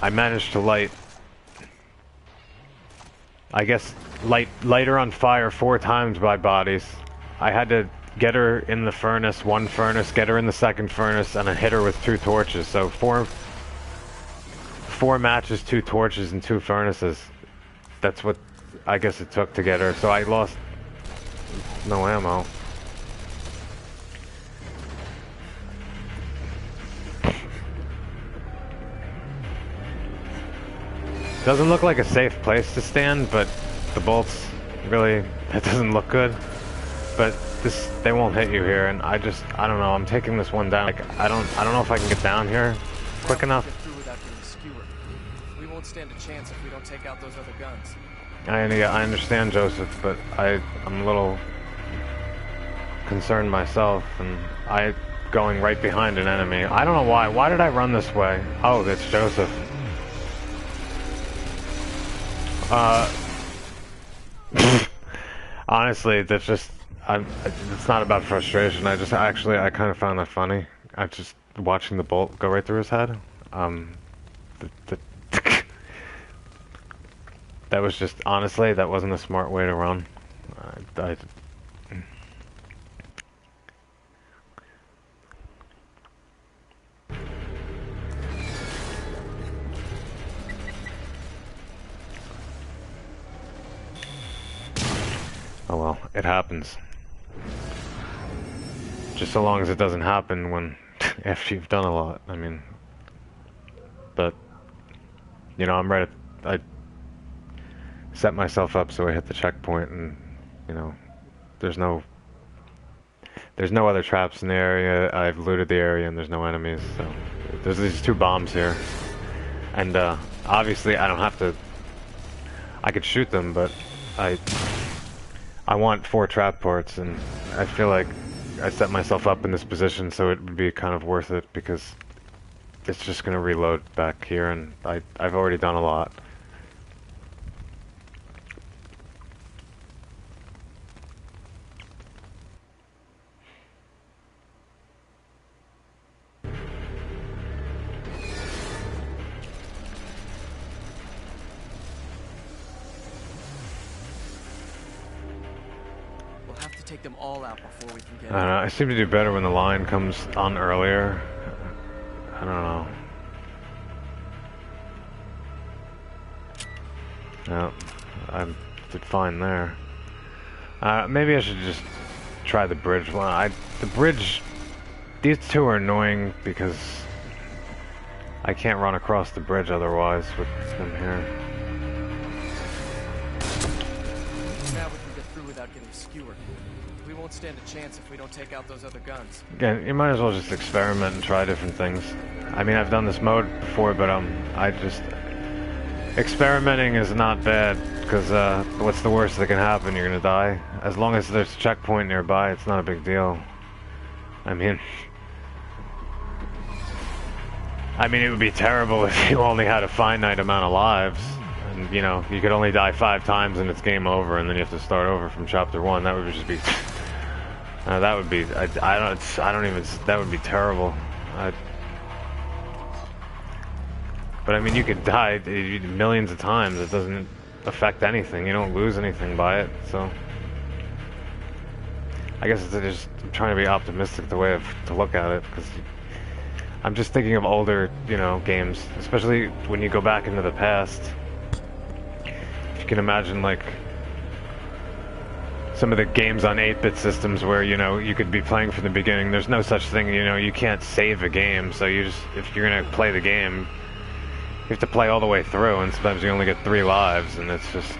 A: managed to light her on fire 4 times by bodies. I had to get her in the furnace, 1 furnace, get her in the 2nd furnace, and then hit her with 2 torches. So 4 matches, 2 torches, and 2 furnaces. That's what I guess it took to get her. So I lost no ammo. Doesn't look like a safe place to stand, but the bolts really, that doesn't look good. But they won't hit you here, and I don't know, I'm taking this one down. Like, I don't know if I can get down here quick enough.
B: We won't stand a chance if we don't take out those other guns.
A: I understand, Joseph, but I'm a little concerned myself, and going right behind an enemy. I don't know why. Why did I run this way? Oh, that's Joseph. Honestly, that's just, it's not about frustration. I kind of found that funny. I just watching the bolt go right through his head. That was just, honestly, that wasn't a smart way to run. Oh well, it happens. Just so long as it doesn't happen when after you've done a lot. I mean, but you know, I'm ready. I set myself up so I hit the checkpoint, and you know, there's no other traps in the area. I've looted the area, and there's no enemies. So there's these 2 bombs here, and obviously I don't have to. I could shoot them, but I want 4 trap parts, and I feel like I set myself up in this position so it would be kind of worth it, because it's just going to reload back here, and I've already done a lot.
B: Take them all out before we can get
A: I don't know, I seem to do better when the line comes on earlier. I don't know. No, I did fine there. Maybe I should just try the bridge one. The bridge, these 2 are annoying because I can't run across the bridge otherwise with them here.
B: Now we can get through without getting skewered. We won't stand a chance if we don't take out those other guns.
A: Again, you might as well just experiment and try different things. I mean, I've done this mode before, but experimenting is not bad, because what's the worst that can happen? You're gonna die. As long as there's a checkpoint nearby, it's not a big deal. I mean, it would be terrible if you only had a finite amount of lives. And, you know, you could only die 5 times and it's game over, and then you have to start over from chapter 1. That would just be... that would be... that would be terrible. But I mean, you could die millions of times. It doesn't affect anything. You don't lose anything by it, so... I guess it's just trying to be optimistic the way to look at it, because I'm just thinking of older, you know, games, especially when you go back into the past. If you can imagine, like, some of the games on 8-bit systems where, you know, you could be playing from the beginning. There's no such thing, you know, you can't save a game, so you just, if you're gonna play the game, you have to play all the way through, and sometimes you only get 3 lives, and it's just...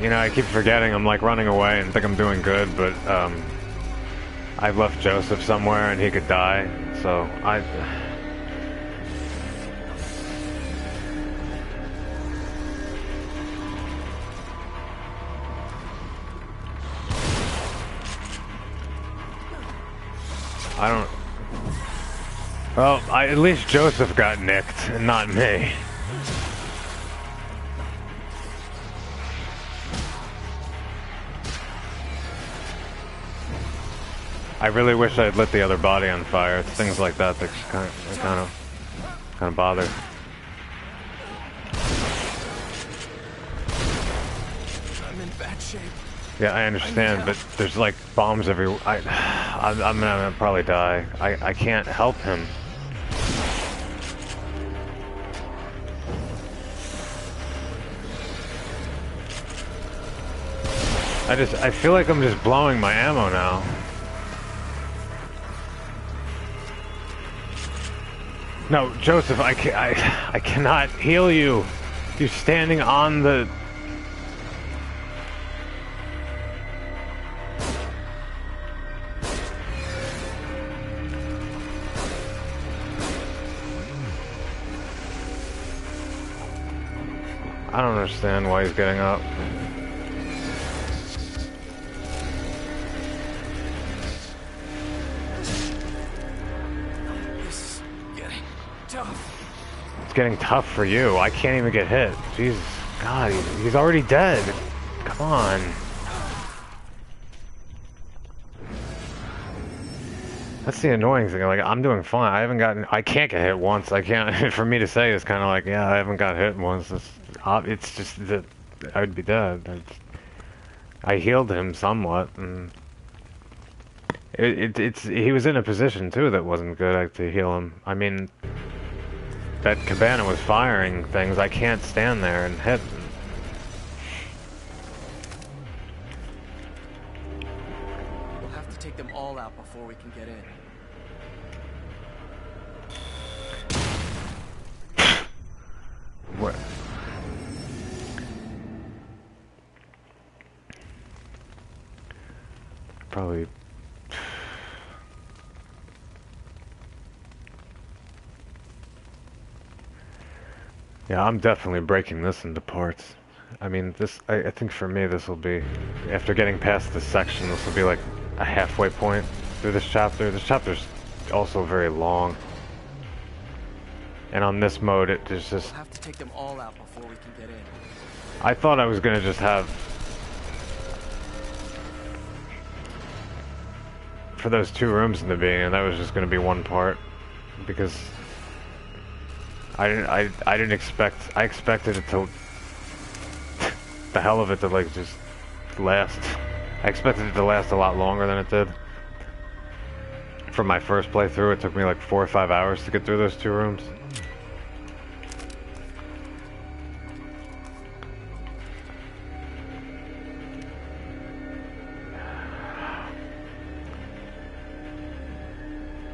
A: You know, I keep forgetting I'm like running away and think I'm doing good, but I've left Joseph somewhere and he could die, so I don't... Well, at least Joseph got nicked and not me. I really wish I had lit the other body on fire. It's things like that that kind of bother.
B: I'm in bad shape.
A: Yeah, I understand, but there's like bombs everywhere. I'm gonna probably die. I can't help him. I feel like I'm just blowing my ammo now. No, Joseph, I cannot heal you. You're standing on the... I don't understand why he's getting up. It's getting tough for you. I can't even get hit. Jesus, God, he's already dead. Come on. That's the annoying thing. Like, I'm doing fine. I can't get hit once. I can't. For me to say is kind of like, yeah, I haven't got hit once. It's just that I'd be dead. I healed him somewhat, and he was in a position too that wasn't good to heal him. I mean, that cabana was firing things. I can't stand there and hit.
B: We'll have to take them all out before we can get in.
A: What? Probably. Yeah, I'm definitely breaking this into parts. I mean, I think for me this will be, after getting past this section, this will be like a halfway point through this chapter. This chapter's also very long. And on this mode, there's just...
B: We'll have to take them all out before we can get in.
A: I thought I was gonna just have... For those 2 rooms in the beginning, that was just gonna be one part. Because... I didn't expect... I expected it to... the hell of it to, like, just last. I expected it to last a lot longer than it did. From my first playthrough, it took me like 4 or 5 hours to get through those 2 rooms.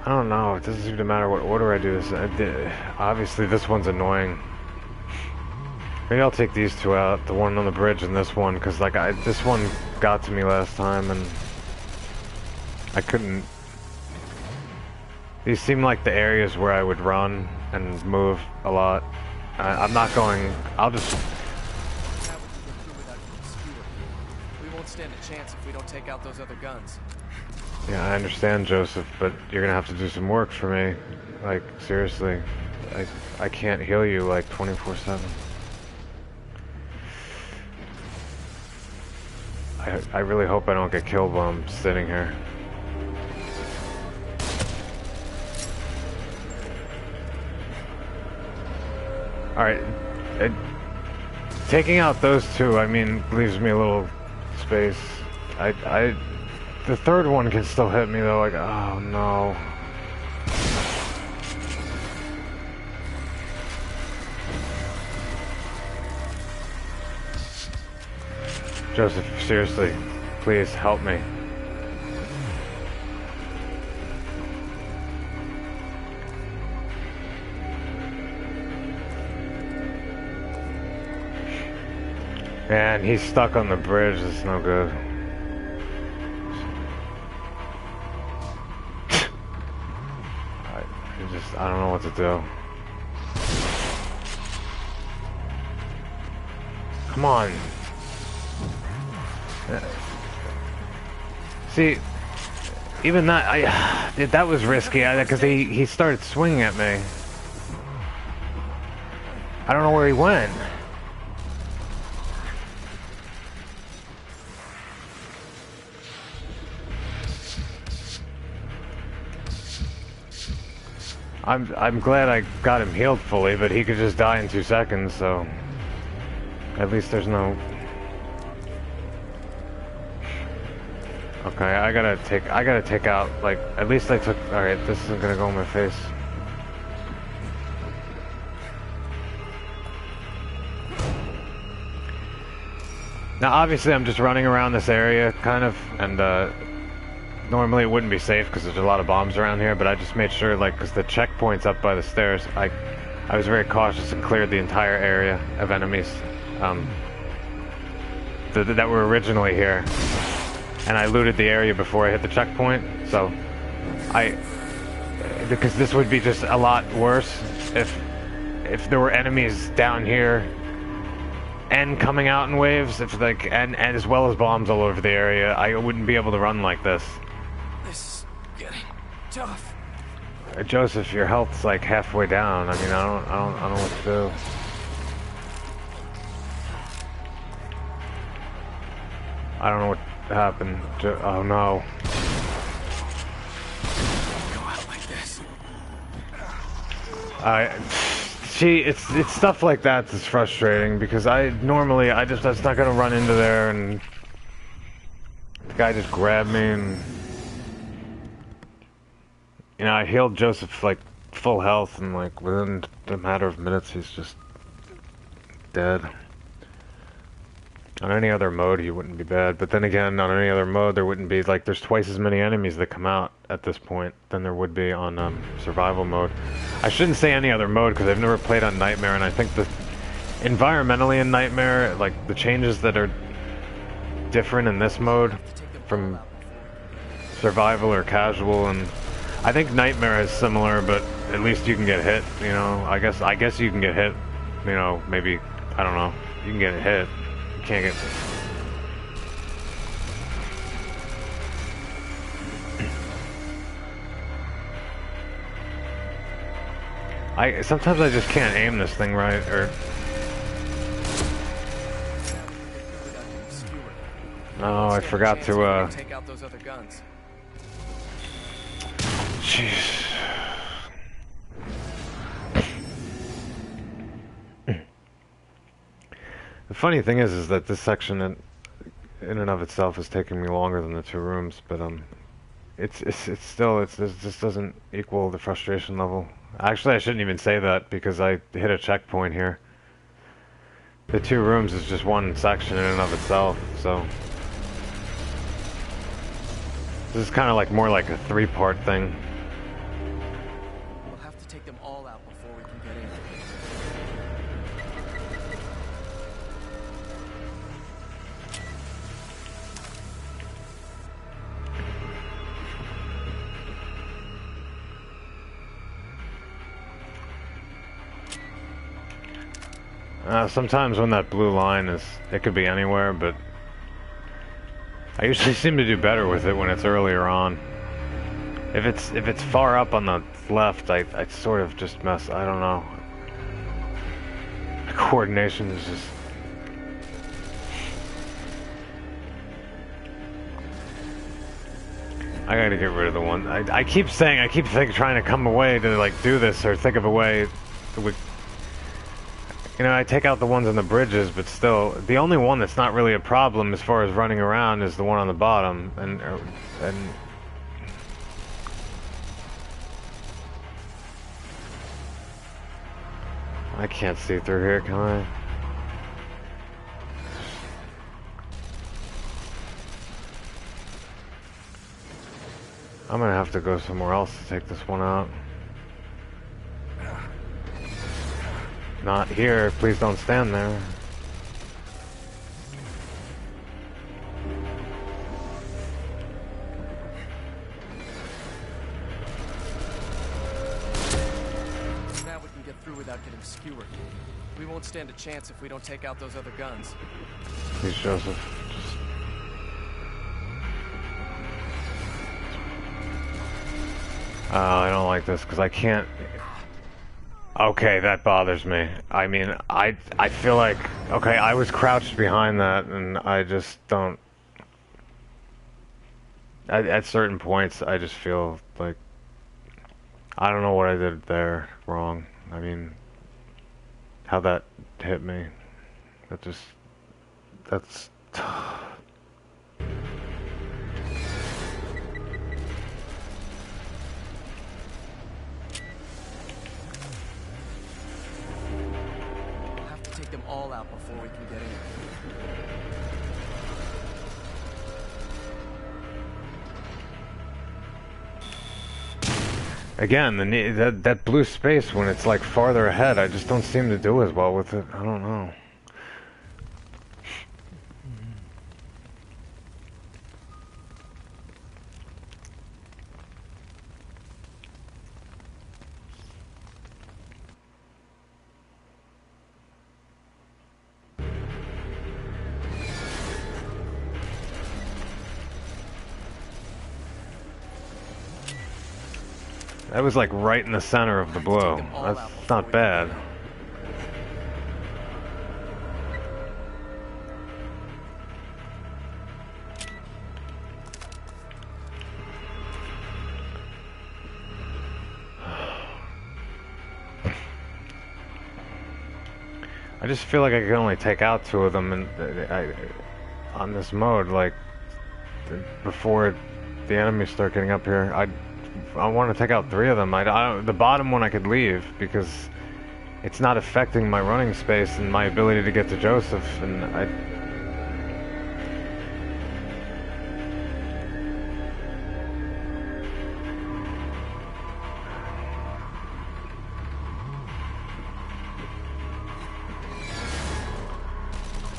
A: I don't know. It doesn't seem to matter what order I do this. Obviously, this one's annoying. Maybe I'll take these 2 out, the one on the bridge and this one, because like this one got to me last time and I couldn't. These seem like the areas where I would run and move a lot. I'm not going. I'll just.
B: We won't stand a chance if we don't take out those other guns.
A: Yeah, I understand, Joseph, but you're gonna have to do some work for me. Like, seriously. I can't heal you, like, 24/7. I really hope I don't get killed while I'm sitting here. Alright. Taking out those 2, I mean, leaves me a little space. The 3rd one can still hit me though, like, oh no. Joseph, seriously, please help me. Man, he's stuck on the bridge. It's no good. I don't know what to do. Come on. See, even that, that was risky because he started swinging at me. I don't know where he went. I'm glad I got him healed fully, but he could just die in 2 seconds, so at least there's no. Okay, I gotta take out, like, at least I took. Alright, this isn't gonna go in my face. Now obviously I'm just running around this area, kind of, and normally it wouldn't be safe because there's a lot of bombs around here, but I just made sure, like, because the checkpoint's up by the stairs, I was very cautious and cleared the entire area of enemies that were originally here. And I looted the area before I hit the checkpoint, so because this would be just a lot worse if there were enemies down here and coming out in waves, and as well as bombs all over the area. I wouldn't be able to run like this.
B: Tough.
A: Joseph, your health's like halfway down. I mean, I don't know what to do. I don't know what happened. Oh no.
B: Go out like this.
A: It's stuff like that that's frustrating because that's not gonna run into there and the guy just grabbed me and. You know, I healed Joseph, like, full health, and, like, within a matter of minutes, he's just dead. On any other mode, he wouldn't be bad, but then again, on any other mode, there wouldn't be, like, there's twice as many enemies that come out at this point than there would be on survival mode. I shouldn't say any other mode, because I've never played on Nightmare, and I think environmentally in Nightmare, like, the changes that are different in this mode from survival or casual, and I think Nightmare is similar, but at least you can get hit, you know. I guess you can get hit, you know, maybe, I don't know. You can get hit. You can't get. Sometimes I just can't aim this thing right, or. Oh, I forgot to
B: take out those other guns.
A: Jeez. The funny thing is that this section in and of itself is taking me longer than the 2 rooms, but it just doesn't equal the frustration level. Actually, I shouldn't even say that because I hit a checkpoint here. The 2 rooms is just one section in and of itself, so this is kind of like more like a 3-part thing.
B: We'll have to take them all out before we can get in.
A: Sometimes when that blue line it could be anywhere, but I usually seem to do better with it when it's earlier on. If it's far up on the left, I sort of just mess. I don't know. The coordination is just. I gotta get rid of the one. I keep trying to come away to like do this or think of a way that would. You know, I take out the ones on the bridges, but still, the only one that's not really a problem as far as running around is the one on the bottom, and I can't see through here, can I? I'm gonna have to go somewhere else to take this one out. Not here, please don't stand there.
B: We won't stand a chance if we don't take out those other guns.
A: Please, Joseph. Just... I don't like this because I can't... Okay, that bothers me. I mean, I feel like... Okay, I was crouched behind that and I just don't... At certain points, I just feel like... I don't know what I did there wrong. I mean... How that hit me. That just... That's...
B: Take them all out before we can get in.
A: Again, that blue space when it's like farther ahead, I just don't seem to do as well with it. I don't know. That was like right in the center of the blow. That's not bad. I just feel like I can only take out 2 of them on this mode, like, before the enemies start getting up here. I want to take out 3 of them. The bottom one I could leave because it's not affecting my running space and my ability to get to Joseph. And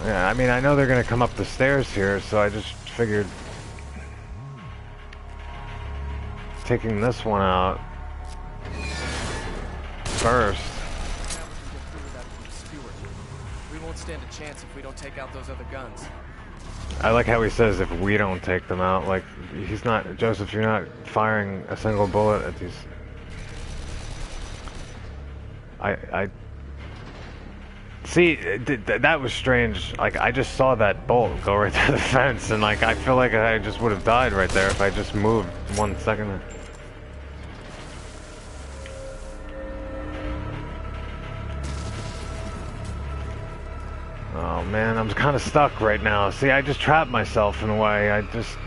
A: yeah, I mean, I know they're gonna come up the stairs here, so I just figured. Taking this one out first.
B: We won't stand a chance if we don't take out those other guns.
A: I like how he says if we don't take them out. Like, he's not... Joseph, you're not firing a single bullet at these... See, that was strange. Like, I just saw that bolt go right through the fence, and like, I feel like I just would have died right there if I just moved 1 second. Oh man, I'm kind of stuck right now. See, I just trapped myself in a way. I just...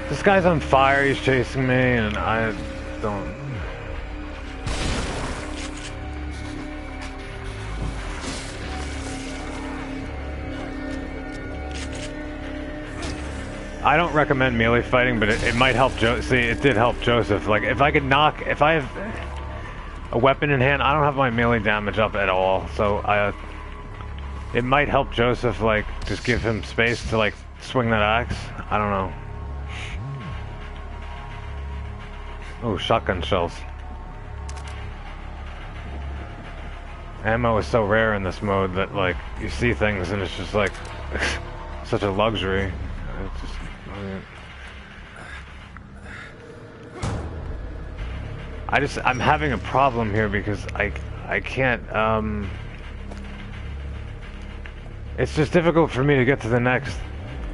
A: This guy's on fire, he's chasing me, and I don't... I don't recommend melee fighting, but it might help see, it did help Joseph. Like, if I could knock... If I have a weapon in hand, I don't have my melee damage up at all, so it might help Joseph, like, just give him space to, like, swing that axe. I don't know. Oh, shotgun shells. Ammo is so rare in this mode that, like, you see things and it's just, like, such a luxury. It's just... I'm having a problem here because I can't, it's just difficult for me to get to the next,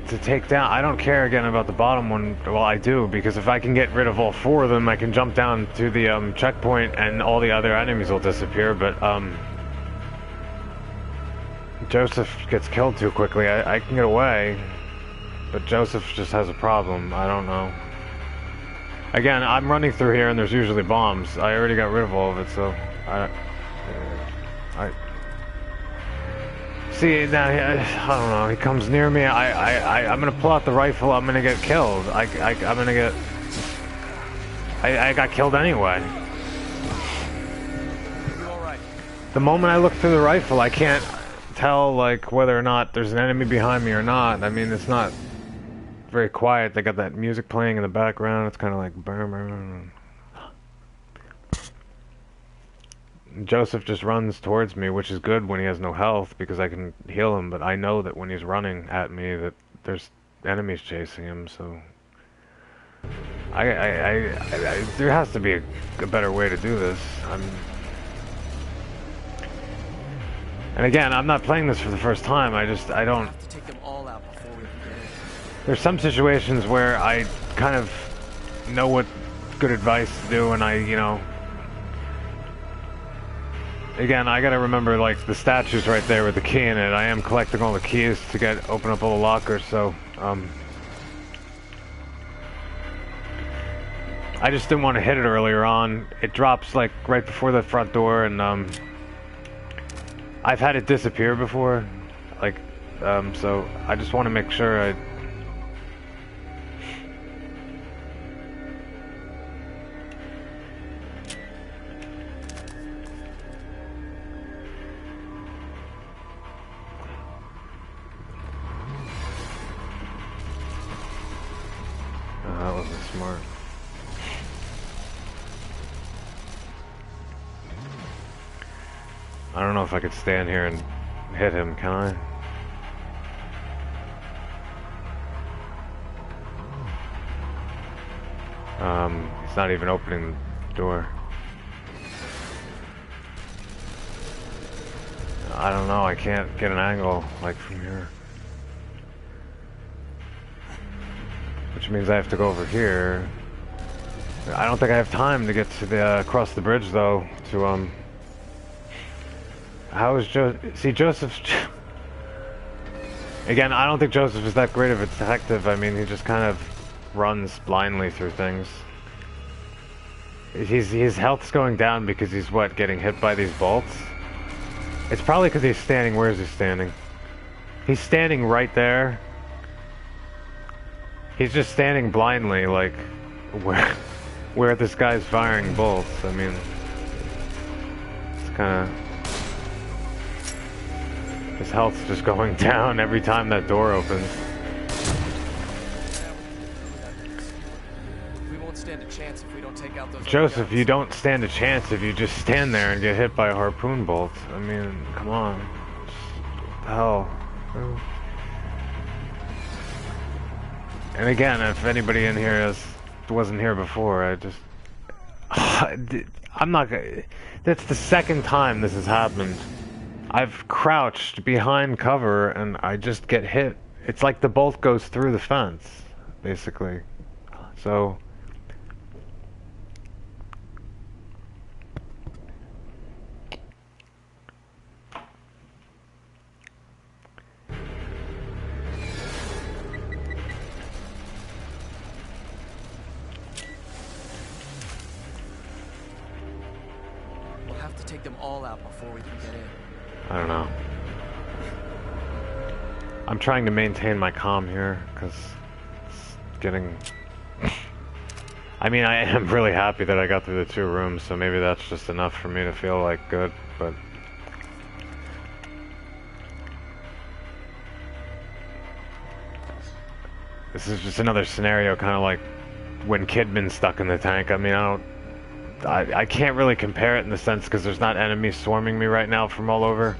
A: to take down. I don't care again about the bottom one. Well, I do, because if I can get rid of all 4 of them, I can jump down to the checkpoint and all the other enemies will disappear, but Joseph gets killed too quickly. I can get away, but Joseph just has a problem. I don't know. Again, I'm running through here and there's usually bombs. I already got rid of all of it, so I see now. I don't know. He comes near me. I'm gonna pull out the rifle. I'm gonna get killed. I'm gonna get. I got killed anyway. The moment I look through the rifle, I can't tell like whether or not there's an enemy behind me or not. I mean, it's not. very quiet. They got that music playing in the background. It's kind of like burr, burr. Joseph just runs towards me, which is good when he has no health because I can heal him, but I know that when he's running at me that there's enemies chasing him, so there has to be a better way to do this. And again, I'm not playing this for the first time. I don't
B: have to take them all out before we can get in.
A: There's some situations where I kind of know what good advice to do, and again, I gotta remember, like, the statue's right there with the key in it. I am collecting all the keys to open up all the lockers, so, I just didn't want to hit it earlier on. It drops, like, right before the front door, and, I've had it disappear before, like, so I just want to make sure I... that wasn't smart. I don't know if I could stand here and hit him, can I? He's not even opening the door. I don't know, I can't get an angle, like, from here. Which means I have to go over here. I don't think I have time to get to the, across the bridge, though, to, How is See, Joseph's... Again, I don't think Joseph is that great of a detective. I mean, he just kind of runs blindly through things. His health's going down because he's, what, getting hit by these bolts? It's probably because he's standing... Where is he standing? He's standing right there. He's just standing blindly, like, where this guy's firing bolts. I mean, it's kind of... His health's just going down every time that door opens.
B: We won't stand a chance if we don't take out those...
A: Joseph, you don't stand a chance if you just stand there and get hit by a harpoon bolt. I mean, come on. What the hell? And again, if anybody in here wasn't here before, I'm not gonna... That's the second time this has happened. I've crouched behind cover and I just get hit. It's like the bolt goes through the fence, basically. So...
B: We'll have to take them all out before we can get in.
A: I don't know. I'm trying to maintain my calm here, because it's getting... I mean, I am really happy that I got through the 2 rooms, so maybe that's just enough for me to feel, like, good, but... This is just another scenario, kind of like when Kidman's stuck in the tank. I mean, I can't really compare it in the sense because there's not enemies swarming me right now from all over.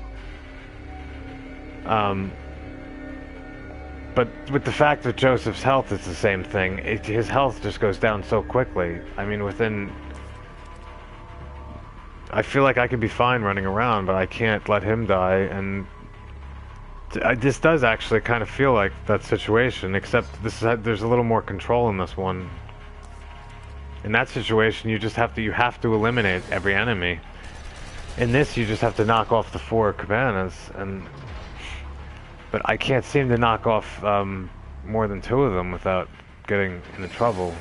A: But with the fact that Joseph's health is the same thing, his health just goes down so quickly. I mean, I feel like I could be fine running around, but I can't let him die, and this does actually kind of feel like that situation, except there's a little more control in this one. In that situation, you have to eliminate every enemy. In this, you just have to knock off the 4 cabanas, but I can't seem to knock off more than 2 of them without getting into trouble.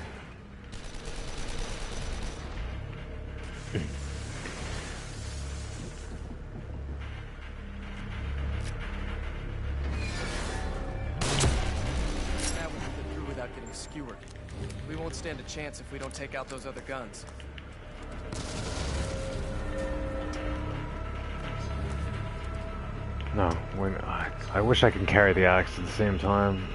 B: Without getting skewered. We won't stand a chance if we don't take out those other guns.
A: No, I wish I could carry the axe at the same time.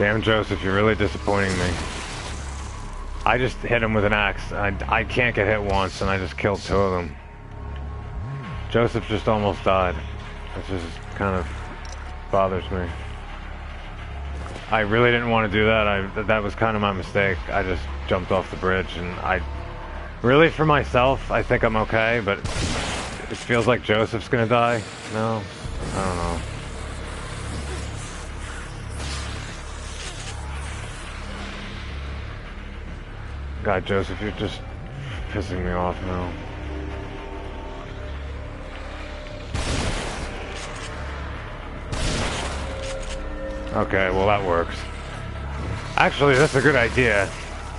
A: Damn, Joseph, you're really disappointing me. I just hit him with an axe. I can't get hit once, and I just killed two of them. Joseph just almost died. That just kind of bothers me. I really didn't want to do that. That was kind of my mistake. I just jumped off the bridge, and really, for myself, I think I'm okay, but it feels like Joseph's gonna die. No? I don't know. God, Joseph, you're just pissing me off now. Okay, well that works. Actually, that's a good idea.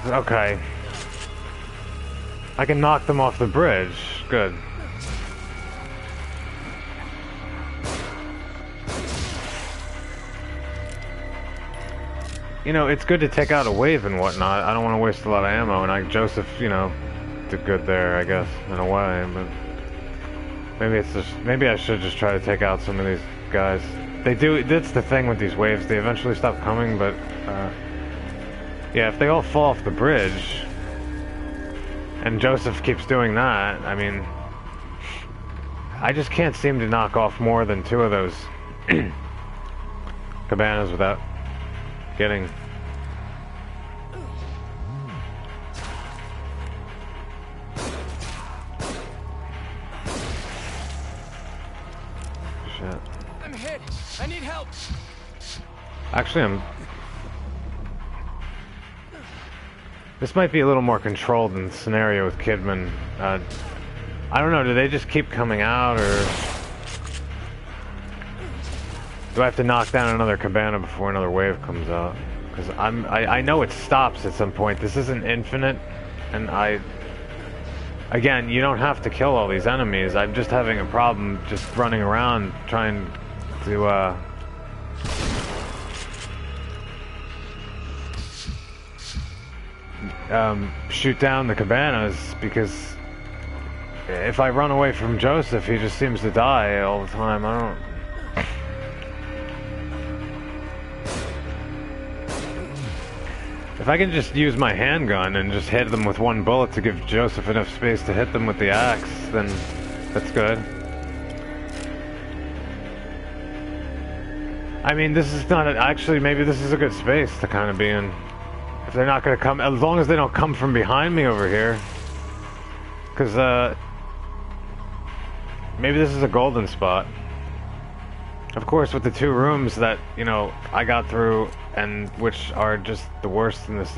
A: Okay. I can knock them off the bridge. Good. You know, it's good to take out a wave and whatnot. I don't want to waste a lot of ammo, and Joseph, you know, did good there, I guess, in a way, but maybe I should just try to take out some of these guys. That's the thing with these waves, they eventually stop coming, but, yeah, if they all fall off the bridge, and Joseph keeps doing that, I mean, I just can't seem to knock off more than two of those cabanas without getting... Shit.
B: I'm hit. I need help.
A: Actually, this might be a little more controlled than the scenario with Kidman. I don't know, do they just keep coming out, or... Do I have to knock down another cabana before another wave comes out? Because I know it stops at some point. This isn't infinite, and again, you don't have to kill all these enemies. I'm just having a problem just running around trying to, shoot down the cabanas, because if I run away from Joseph, he just seems to die all the time. I don't... If I can just use my handgun and just hit them with one bullet to give Joseph enough space to hit them with the axe, then that's good. I mean, this is not... Actually, maybe this is a good space to kind of be in. If they're not going to come... As long as they don't come from behind me over here. Because, maybe this is a golden spot. Of course, with the two rooms that, you know, I got through, and which are just the worst in this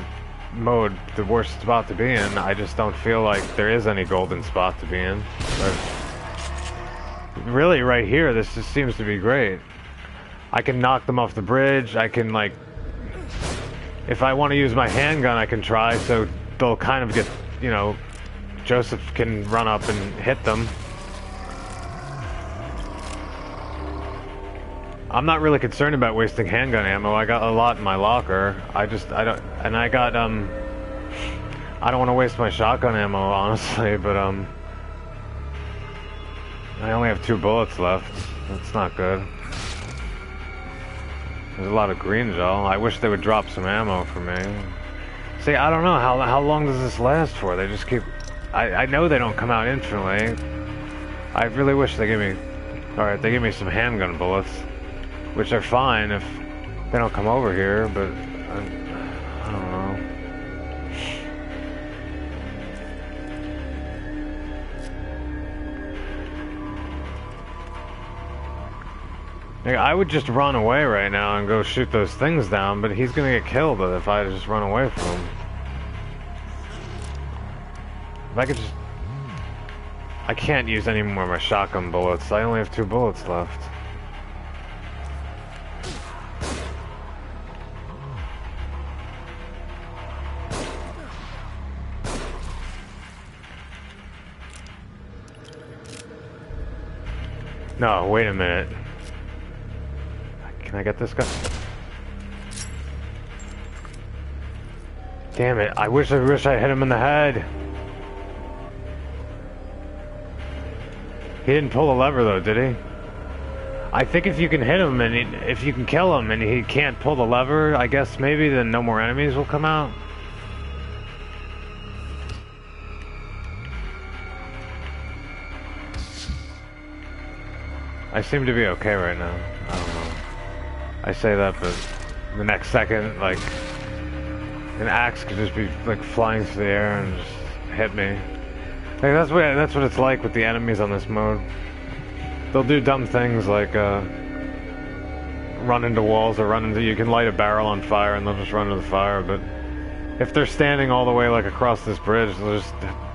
A: mode, the worst spot to be in, I just don't feel like there is any golden spot to be in. But really, right here, this just seems to be great. I can knock them off the bridge, I can, like... If I want to use my handgun, I can try, so they'll kind of get, you know... Joseph can run up and hit them. I'm not really concerned about wasting handgun ammo. I got a lot in my locker. I don't want to waste my shotgun ammo, honestly, but, I only have 2 bullets left. That's not good. There's a lot of green gel. I wish they would drop some ammo for me. See, I don't know, how long does this last for? They just keep... I know they don't come out infinitely. I really wish they give me... Alright, they give me some handgun bullets. Which are fine if they don't come over here, but I don't know. I would just run away right now and go shoot those things down, but he's gonna get killed if I just run away from him. If I could just... I can't use any more of my shotgun bullets. I only have 2 bullets left. No, wait a minute. Can I get this guy? Damn it, I wish I hit him in the head. He didn't pull the lever though, did he? I think if you can hit him and if you can kill him and he can't pull the lever, I guess maybe then no more enemies will come out. I seem to be okay right now. I don't know. I say that, but the next second, like, an axe could just be like flying through the air and just hit me. Like, that's what it's like with the enemies on this mode. They'll do dumb things like run into walls or run into. You can light a barrel on fire and they'll just run into the fire. But if they're standing all the way like across this bridge, they'll just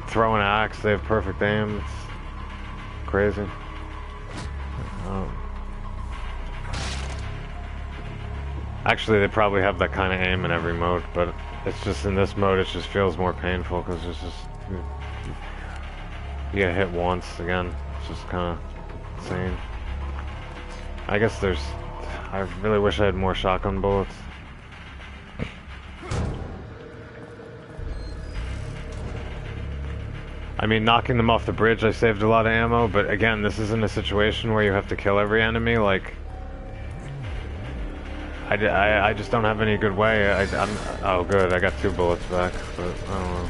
A: throw an axe. They have perfect aim. It's crazy. Actually, they probably have that kind of aim in every mode, but it's just in this mode it just feels more painful because it's just you get hit once again. It's just kind of insane. I guess I really wish I had more shotgun bullets. I mean, knocking them off the bridge, I saved a lot of ammo, but again, this isn't a situation where you have to kill every enemy. Like, I just don't have any good way. Oh, good, I got 2 bullets back, but I don't know.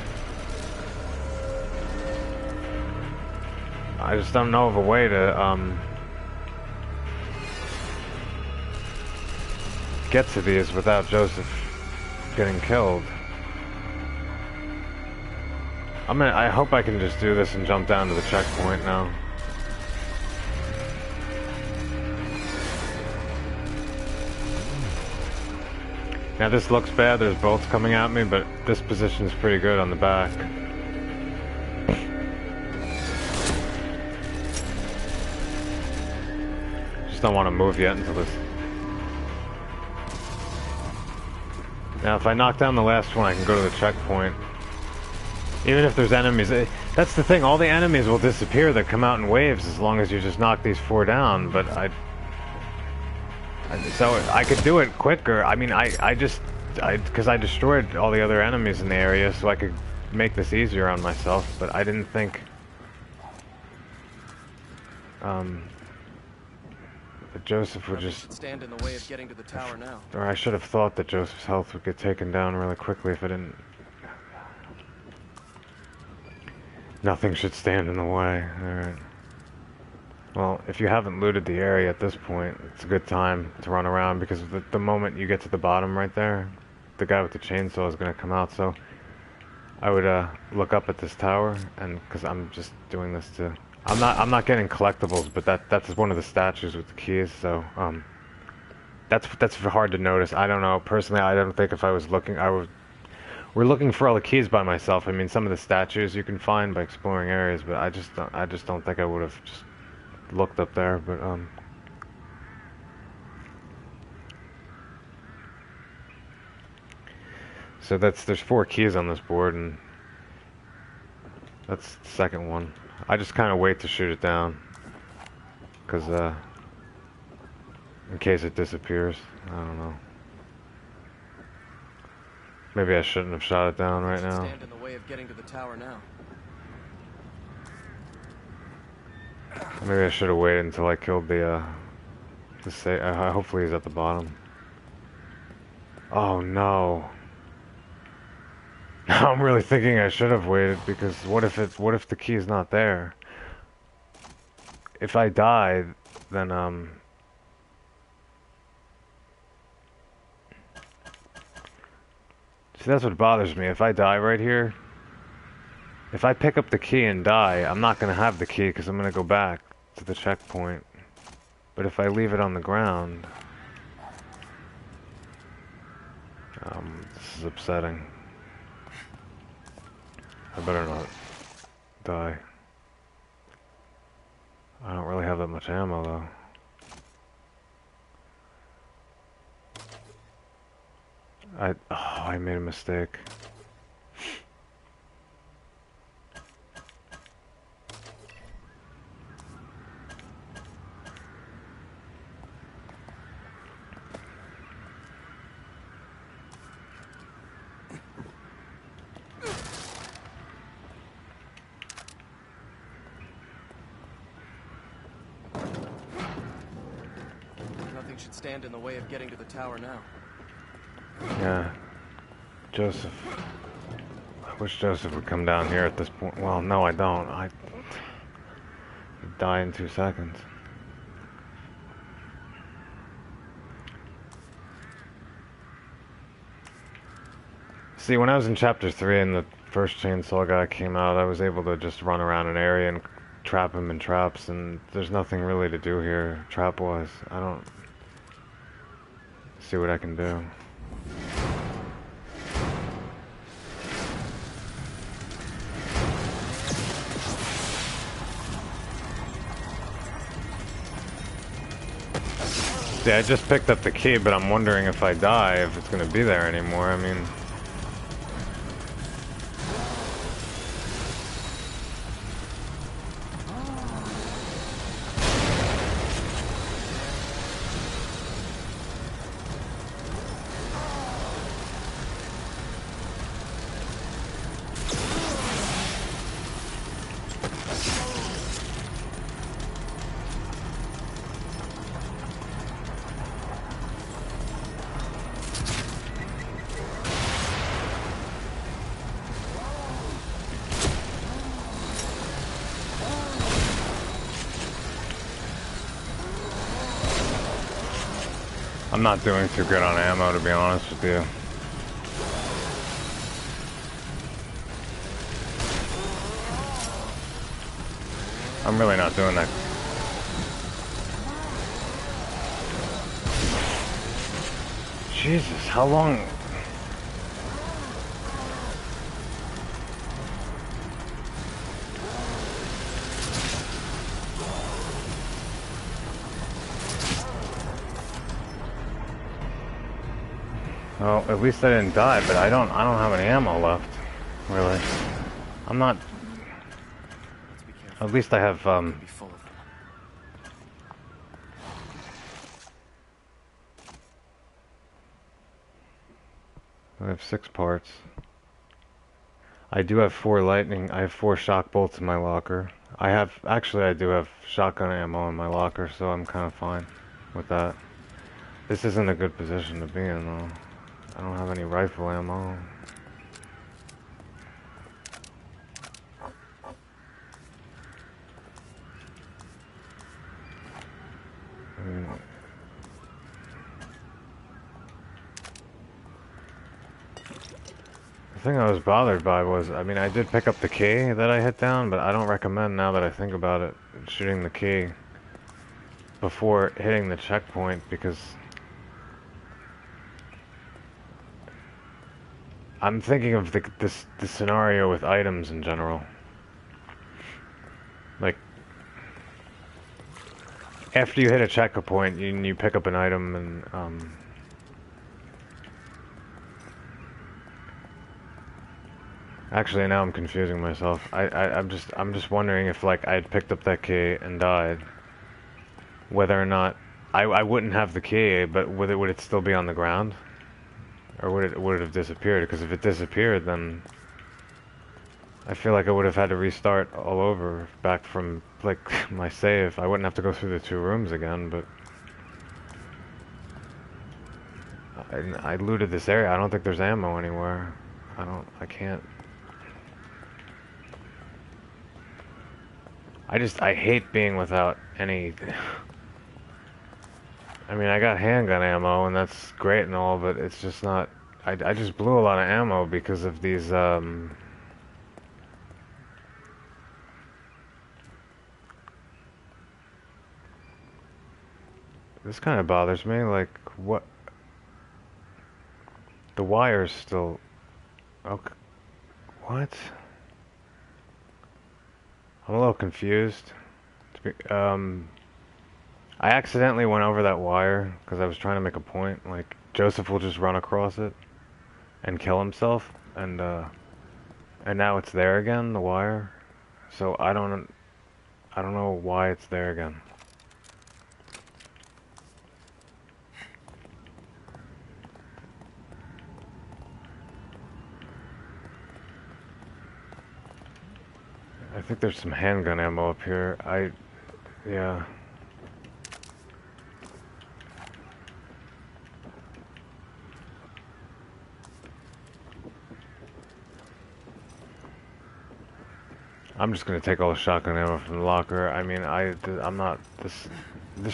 A: I just don't know of a way to, get to these without Joseph getting killed. I hope I can just do this and jump down to the checkpoint now. Now this looks bad, there's bolts coming at me, but this position is pretty good on the back. Just don't want to move yet until this. Now if I knock down the last one, I can go to the checkpoint. Even if there's enemies, that's the thing, all the enemies will disappear that come out in waves as long as you just knock these 4 down, but so I could do it quicker. I mean, because I destroyed all the other enemies in the area, so I could make this easier on myself, but I didn't think that Joseph would just
B: stand in the way of getting to the tower now.
A: Or I should have thought that Joseph's health would get taken down really quickly if I didn't. Nothing should stand in the way. Alright. Well, if you haven't looted the area at this point, it's a good time to run around because the moment you get to the bottom right there, the guy with the chainsaw is going to come out. So I would look up at this tower, and because I'm just doing this to, I'm not getting collectibles, but that's one of the statues with the keys. So that's hard to notice. I don't know personally. I don't think if I was looking, we're looking for all the keys by myself. I mean, some of the statues you can find by exploring areas, but I just don't think I would have just looked up there. But so there's 4 keys on this board, and that's the second one. I just kind of wait to shoot it down, because in case it disappears. I don't know. Maybe I shouldn't have shot it down right now.
B: Stand in the way of getting to the tower now.
A: Maybe I should have waited until I killed the hopefully he's at the bottom. Oh no. Now I'm really thinking I should have waited, because what if the key is not there? If I die, then see, that's what bothers me. If I die right here, if I pick up the key and die, I'm not going to have the key because I'm going to go back to the checkpoint. But if I leave it on the ground, this is upsetting. I better not die. I don't really have that much ammo though. I made a mistake.
B: should stand in the way of getting to the tower now.
A: Yeah. Joseph. I wish Joseph would come down here at this point. Well, no, I don't. I'd die in 2 seconds. See, when I was in Chapter 3 and the first chainsaw guy came out, I was able to just run around an area and trap him in traps, and there's nothing really to do here, trap-wise. I don't see what I can do. See, I just picked up the key, but I'm wondering if I die, if it's gonna be there anymore. I mean... I'm not doing too good on ammo, to be honest with you. I'm really not doing that. Jesus, how long? Well, at least I didn't die, but I don't have any ammo left, really. I'm not... At least I have, I have 6 parts. I do have 4 lightning, I have 4 shock bolts in my locker. Actually I do have shotgun ammo in my locker, so I'm kind of fine with that. This isn't a good position to be in, though. I don't have any rifle ammo. The thing I was bothered by was, I mean, I did pick up the key that I hit down, but I don't recommend, now that I think about it, shooting the key before hitting the checkpoint, because I'm thinking of the scenario with items in general. Like, after you hit a checkpoint, you pick up an item, and actually now I'm confusing myself. I'm just wondering if, like, I had picked up that key and died, whether or not I wouldn't have the key, but would it still be on the ground? Or would it have disappeared? Because if it disappeared, then I feel like I would have had to restart all over, back from, like, my save. I wouldn't have to go through the 2 rooms again, but I looted this area. I don't think there's ammo anywhere. I can't. I hate being without any... I mean, I got handgun ammo, and that's great and all, but it's just not... I just blew a lot of ammo because of these, This kind of bothers me, like, what... The wire's still... Okay. What? I'm a little confused. I accidentally went over that wire because I was trying to make a point. Like, Joseph will just run across it and kill himself, and now it's there again, the wire. So I don't know why it's there again. I think there's some handgun ammo up here. Yeah. I'm just gonna take all the shotgun ammo from the locker. I mean, I'm not this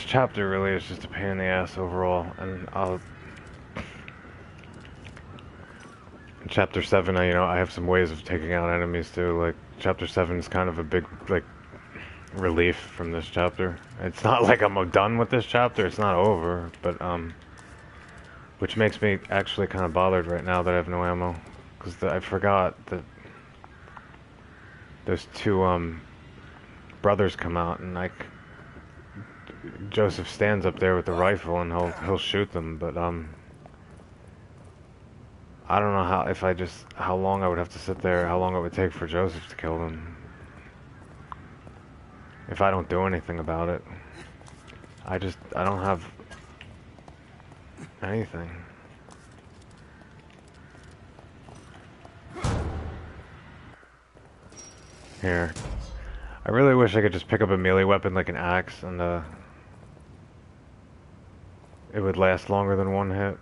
A: chapter really is just a pain in the ass overall, and in chapter 7, I have some ways of taking out enemies too. Like chapter 7 is kind of a big like relief from this chapter. It's not like I'm done with this chapter. It's not over, but which makes me actually kind of bothered right now that I have no ammo, because I forgot that those two brothers come out, and like Joseph stands up there with the rifle and he'll shoot them, but I don't know how long I would have to sit there, how long it would take for Joseph to kill them if I don't do anything about it. I don't have anything. Here. I really wish I could just pick up a melee weapon like an axe and it would last longer than one hit.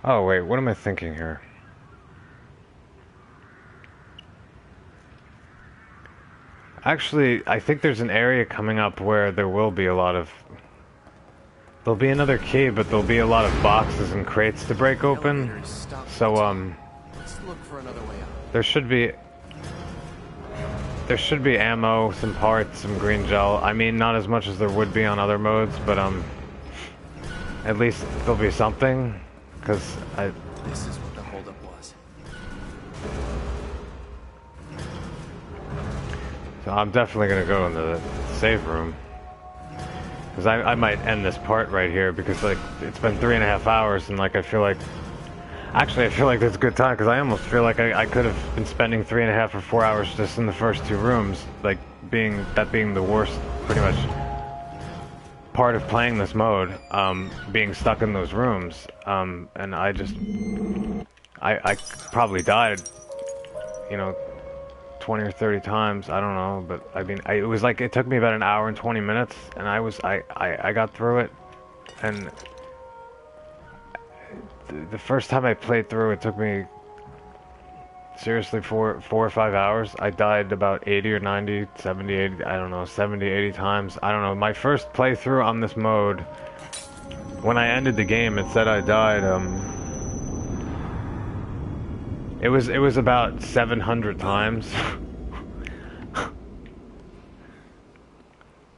A: Oh wait, what am I thinking here? Actually, I think there's an area coming up where there will be a lot of... There'll be another key, but there'll be a lot of boxes and crates to break open. So,
B: Let's look for another way out.
A: there should be ammo, some parts, some green gel. I mean, not as much as there would be on other modes, but at least there'll be something, because
B: This is what the holdup was.
A: So I'm definitely gonna go into the save room, because I might end this part right here, because like it's been 3.5 hours, and like I feel like that's a good time, because I almost feel like I could have been spending 3.5 or 4 hours just in the first 2 rooms, like being the worst pretty much part of playing this mode, being stuck in those rooms, and I probably died, 20 or 30 times, I don't know, but I mean, it was like, it took me about 1 hour and 20 minutes, and I got through it, and the first time I played through, it took me, seriously, 4 or 5 hours. I died about 80 or 90, 70, 80, I don't know, 70, 80 times, I don't know. My first playthrough on this mode, when I ended the game, it said I died, it was about 700 times.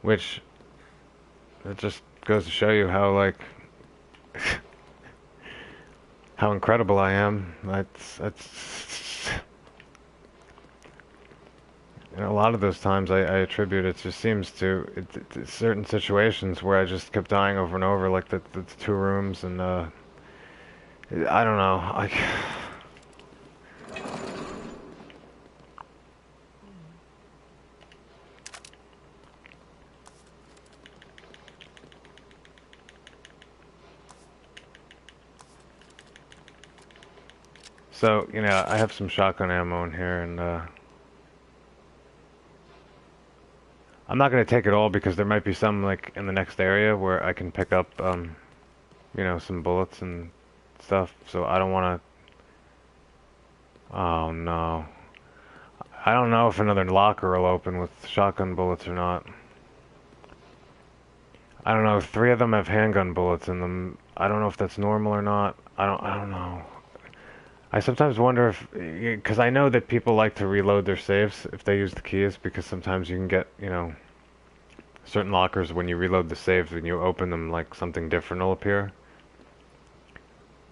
A: Which, it just goes to show you how, like, how incredible I am. That's a lot of those times I attribute, it just seems to certain situations where I just kept dying over and over, like the 2 rooms, and I don't know, So, I have some shotgun ammo in here, and I'm not going to take it all, because there might be some, like, in the next area where I can pick up, some bullets and stuff, so I don't want to... Oh, no. I don't know if another locker will open with shotgun bullets or not. I don't know, 3 of them have handgun bullets in them. I don't know if that's normal or not. I don't know. I sometimes wonder if, because I know that people like to reload their saves if they use the keys, because sometimes you can get, certain lockers, when you reload the saves, when you open them, like something different will appear.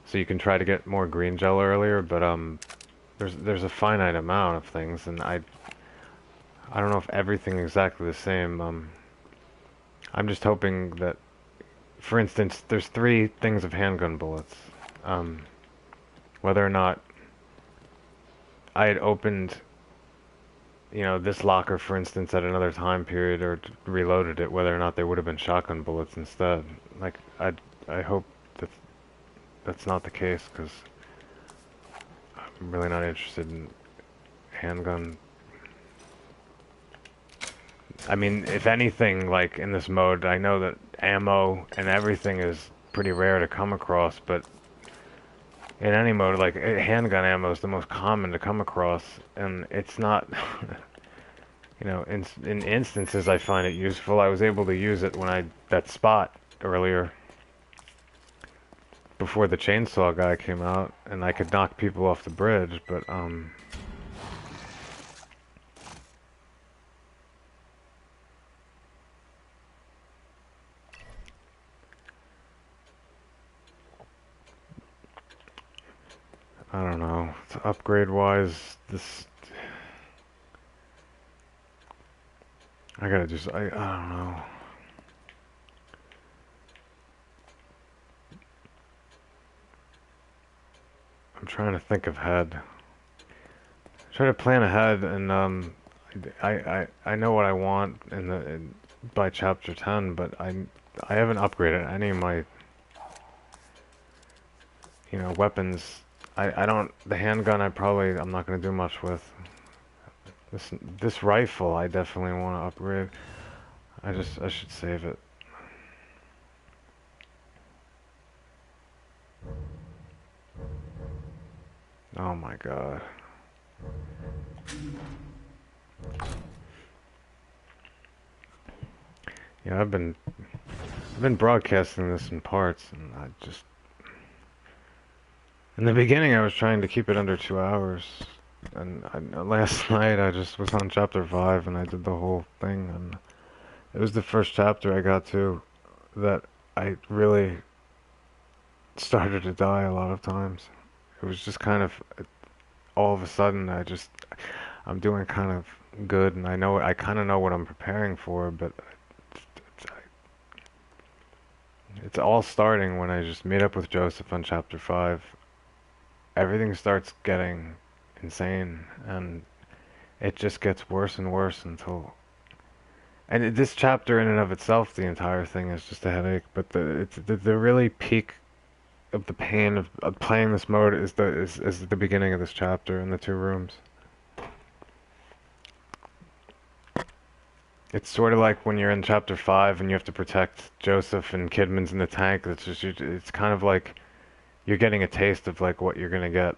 A: So you can try to get more green gel earlier, but there's a finite amount of things, and I don't know if everything is exactly the same. I'm just hoping that, for instance, there's 3 things of handgun bullets. Whether or not I had opened, this locker, for instance, at another time period, or reloaded it, whether or not there would have been shotgun bullets instead. Like, I hope that that's not the case, because I'm really not interested in handgun. I mean, if anything, like in this mode, I know that ammo and everything is pretty rare to come across, but in any mode, like handgun ammo is the most common to come across, and it's not, you know, in instances I find it useful. I was able to use it when that spot earlier before the chainsaw guy came out, and I could knock people off the bridge, but I don't know. Upgrade wise, this I gotta just I don't know. I'm trying to think ahead. Try to plan ahead, and I know what I want by chapter 10, but I haven't upgraded any of my, you know, weapons. I don't, the handgun I'm not gonna do much with. This rifle I definitely want to upgrade. I should save it. Oh my god. Yeah, I've been broadcasting this in parts, and in the beginning I was trying to keep it under 2 hours, and last night I just was on chapter 5 and I did the whole thing, and it was the first chapter I got to that I really started to die a lot of times. It was just kind of all of a sudden I'm doing kind of good, and I kind of know what I'm preparing for, but it's all starting when I just meet up with Joseph on chapter 5. Everything starts getting insane, and it just gets worse and worse until... And this chapter in and of itself, the entire thing is just a headache, but the really peak of the pain of playing this mode is the beginning of this chapter in the 2 rooms. It's sort of like when you're in chapter 5 and you have to protect Joseph and Kidman's in the tank. It's kind of like you're getting a taste of like what you're gonna get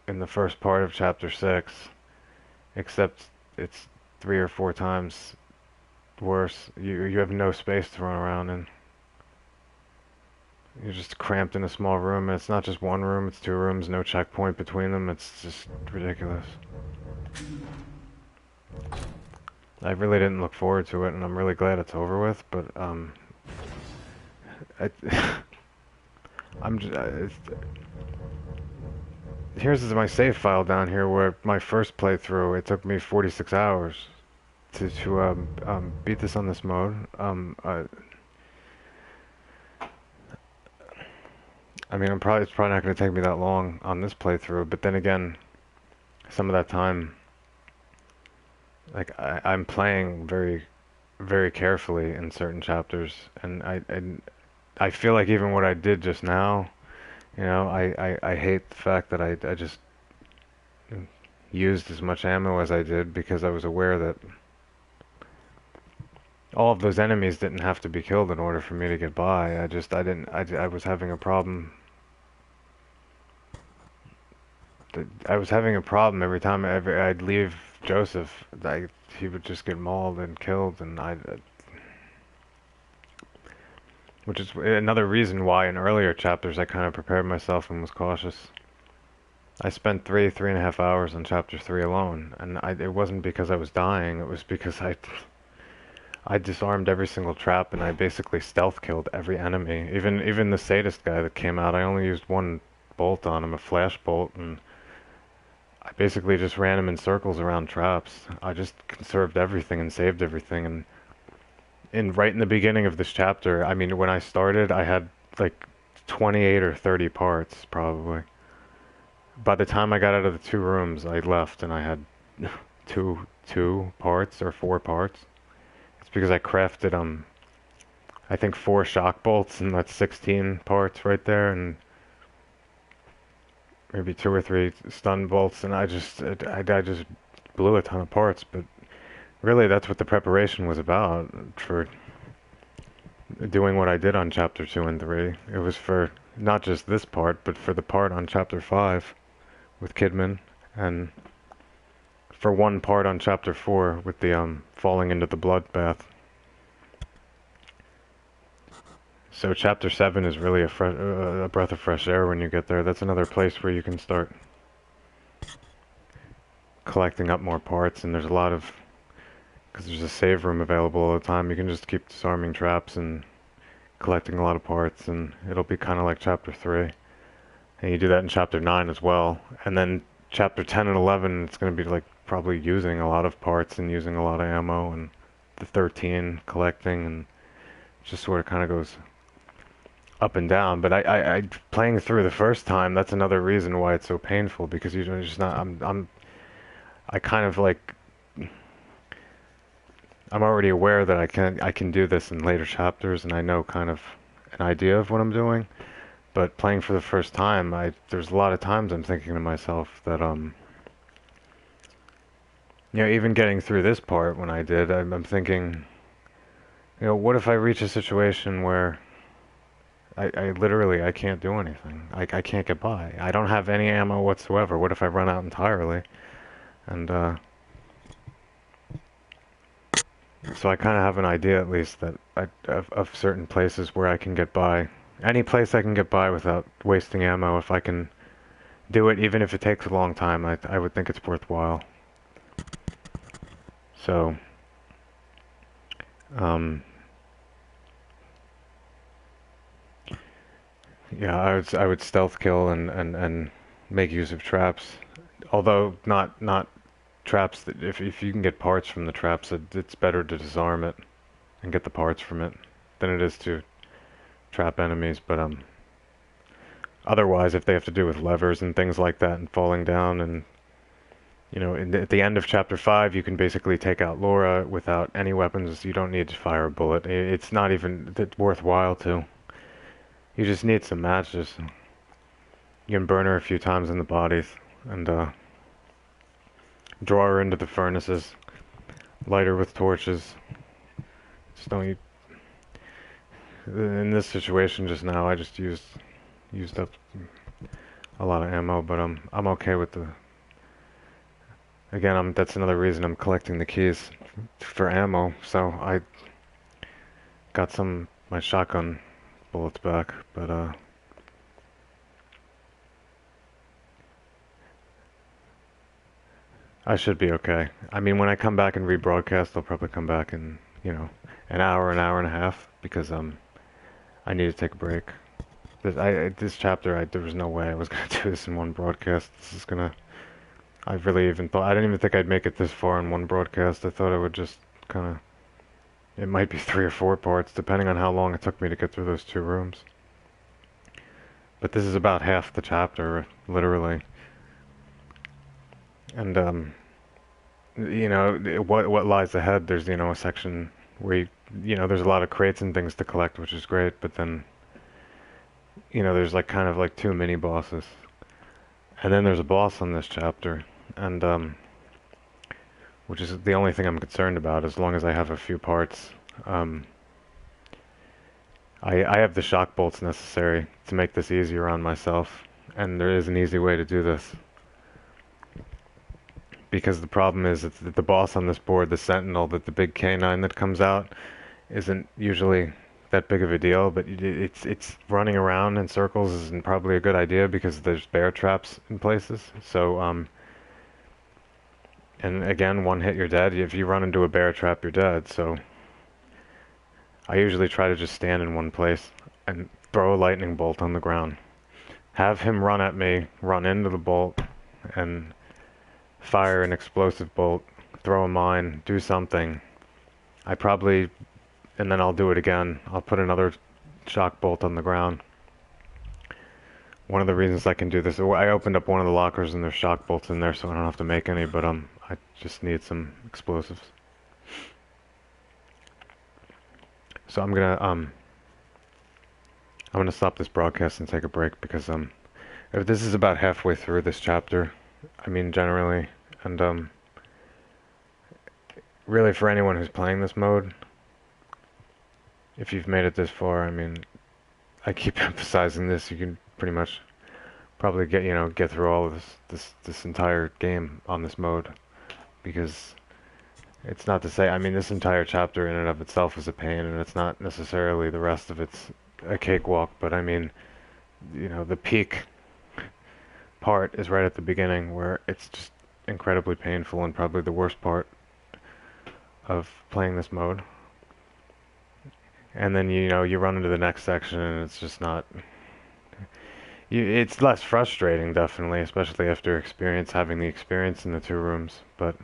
A: in the first part of chapter 6, except it's 3 or 4 times worse. You have no space to run around in. You're just cramped in a small room, and it's not just one room, it's 2 rooms, no checkpoint between them. It's just ridiculous. I really didn't look forward to it, and I'm really glad it's over with, but I, I'm just here's my save file down here where my first playthrough it took me 46 hours to beat this on this mode. I mean, it's probably not going to take me that long on this playthrough, but then again, some of that time, like I'm playing very, very carefully in certain chapters, and I feel like even what I did just now, you know, I hate the fact that I just used as much ammo as I did because I was aware that all of those enemies didn't have to be killed in order for me to get by. I was having a problem. I was having a problem every time I'd leave Joseph. He would just get mauled and killed, and which is another reason why in earlier chapters I kind of prepared myself and was cautious. I spent 3.5 hours on chapter 3 alone, and it wasn't because I was dying, it was because I disarmed every single trap, and I basically stealth killed every enemy. Even the sadist guy that came out, I only used one bolt on him, a flash bolt, and I basically just ran him in circles around traps. I just conserved everything and saved everything, and right in the beginning of this chapter, I mean, when I started, I had like 28 or 30 parts, probably. By the time I got out of the 2 rooms, I left, and I had two parts or 4 parts. It's because I crafted I think 4 shock bolts, and that's 16 parts right there, and maybe 2 or 3 stun bolts, and I just blew a ton of parts. But really, that's what the preparation was about for doing what I did on chapter 2 and 3. It was for not just this part, but for the part on chapter 5 with Kidman, and for one part on chapter 4 with the falling into the bloodbath. So chapter 7 is really a breath of fresh air when you get there. That's another place where you can start collecting up more parts, and there's a lot of, because there's a save room available all the time, you can just keep disarming traps and collecting a lot of parts, and it'll be kind of like chapter 3. And you do that in chapter 9 as well. And then chapter 10 and 11, it's going to be like probably using a lot of parts and using a lot of ammo, and the 13 collecting, and just sort of kind of goes up and down. But I playing through the first time, that's another reason why it's so painful, because you're just not, I kind of like, I'm already aware that I can do this in later chapters, and I know kind of an idea of what I'm doing. But playing for the first time, there's a lot of times I'm thinking to myself that even getting through this part when I did, I'm thinking, what if I reach a situation where I literally I can't do anything. I can't get by. I don't have any ammo whatsoever. What if I run out entirely? And so I kind of have an idea, at least, that of certain places where I can get by. Any place I can get by without wasting ammo, if I can do it, even if it takes a long time, I would think it's worthwhile. So, yeah, I would stealth kill and make use of traps. Although not traps that if you can get parts from the traps, it's better to disarm it and get the parts from it than it is to trap enemies. But otherwise, if they have to do with levers and things like that and falling down, and at the end of chapter 5, you can basically take out Laura without any weapons. You don't need to fire a bullet. It's not even worthwhile to. You just need some matches. You can burn her a few times in the bodies and draw her into the furnaces, light her with torches. Just don't. In this situation just now, I just used up a lot of ammo, but I'm okay with the. Again, that's another reason I'm collecting the keys for ammo. So I got my shotgun bullets back, but I should be okay. I mean, when I come back and rebroadcast, I'll probably come back in an hour and a half, because I need to take a break. This chapter, there was no way I was gonna do this in one broadcast. I really even thought, I didn't even think I'd make it this far in one broadcast. I thought I would just kind of, it might be 3 or 4 parts, depending on how long it took me to get through those 2 rooms. But this is about half the chapter, literally. And what lies ahead? There's a section where there's a lot of crates and things to collect, which is great. But then there's like kind of like 2 mini bosses, and then there's a boss on this chapter, and which is the only thing I'm concerned about. As long as I have a few parts, I have the shock bolts necessary to make this easier on myself, and there is an easy way to do this. Because the problem is that the boss on this board, the Sentinel, that the big canine that comes out, isn't usually that big of a deal, but it's running around in circles isn't probably a good idea, because there's bear traps in places. So and again, one hit you're dead. If you run into a bear trap, you're dead. So I usually try to just stand in one place and throw a lightning bolt on the ground. Have him run at me, run into the bolt, and fire an explosive bolt, throw a mine, do something. And then I'll do it again. I'll put another shock bolt on the ground. One of the reasons I can do this, I opened up one of the lockers and there's shock bolts in there, so I don't have to make any, but I just need some explosives. So I'm gonna stop this broadcast and take a break, because If this is about halfway through this chapter, I mean generally, and really for anyone who's playing this mode, if you've made it this far, I mean, I keep emphasizing this, you can pretty much probably get through all of this entire game on this mode, because it's not to say, I mean, this entire chapter in and of itself is a pain, and it's not necessarily the rest of it's a cakewalk, but I mean, the peak part is right at the beginning where it's just incredibly painful and probably the worst part of playing this mode. And then you run into the next section and it's just not it's less frustrating, definitely, especially after having the experience in the two rooms, but it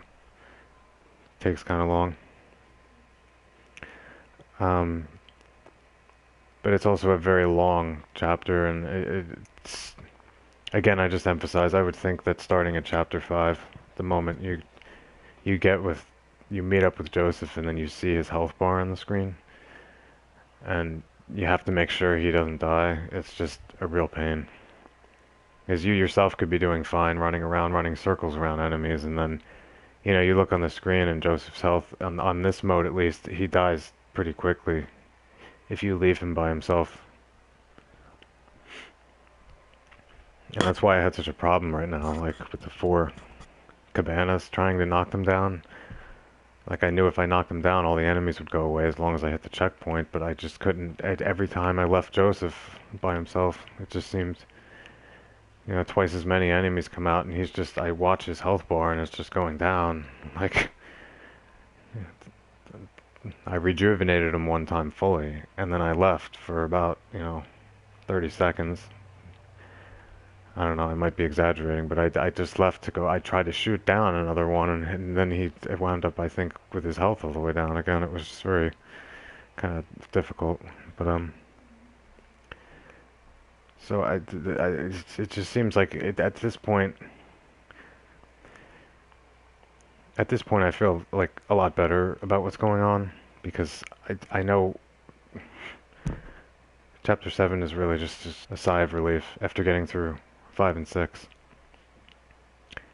A: takes kind of long. But it's also a very long chapter, and it's again, I just emphasize, I would think that starting at chapter 5, the moment you meet up with Joseph and then you see his health bar on the screen, and you have to make sure he doesn't die, it's just a real pain. Because you yourself could be doing fine, running circles around enemies, and then, you look on the screen and Joseph's health, on this mode at least, he dies pretty quickly if you leave him by himself. And that's why I had such a problem right now, like with the 4 cabanas, trying to knock them down. Like, I knew if I knocked them down, all the enemies would go away as long as I hit the checkpoint, but I just couldn't. Every time I left Joseph by himself, it just seemed, twice as many enemies come out, and I watch his health bar, and it's just going down. Like, I rejuvenated him one time fully, and then I left for about, 30 seconds. I don't know, I might be exaggerating, but I just left to go. I tried to shoot down another one, and then it wound up, I think, with his health all the way down again. It was just very kind of difficult. But so it just seems like at this point, I feel like a lot better about what's going on, because I know Chapter 7 is really just a sigh of relief after getting through 5 and 6.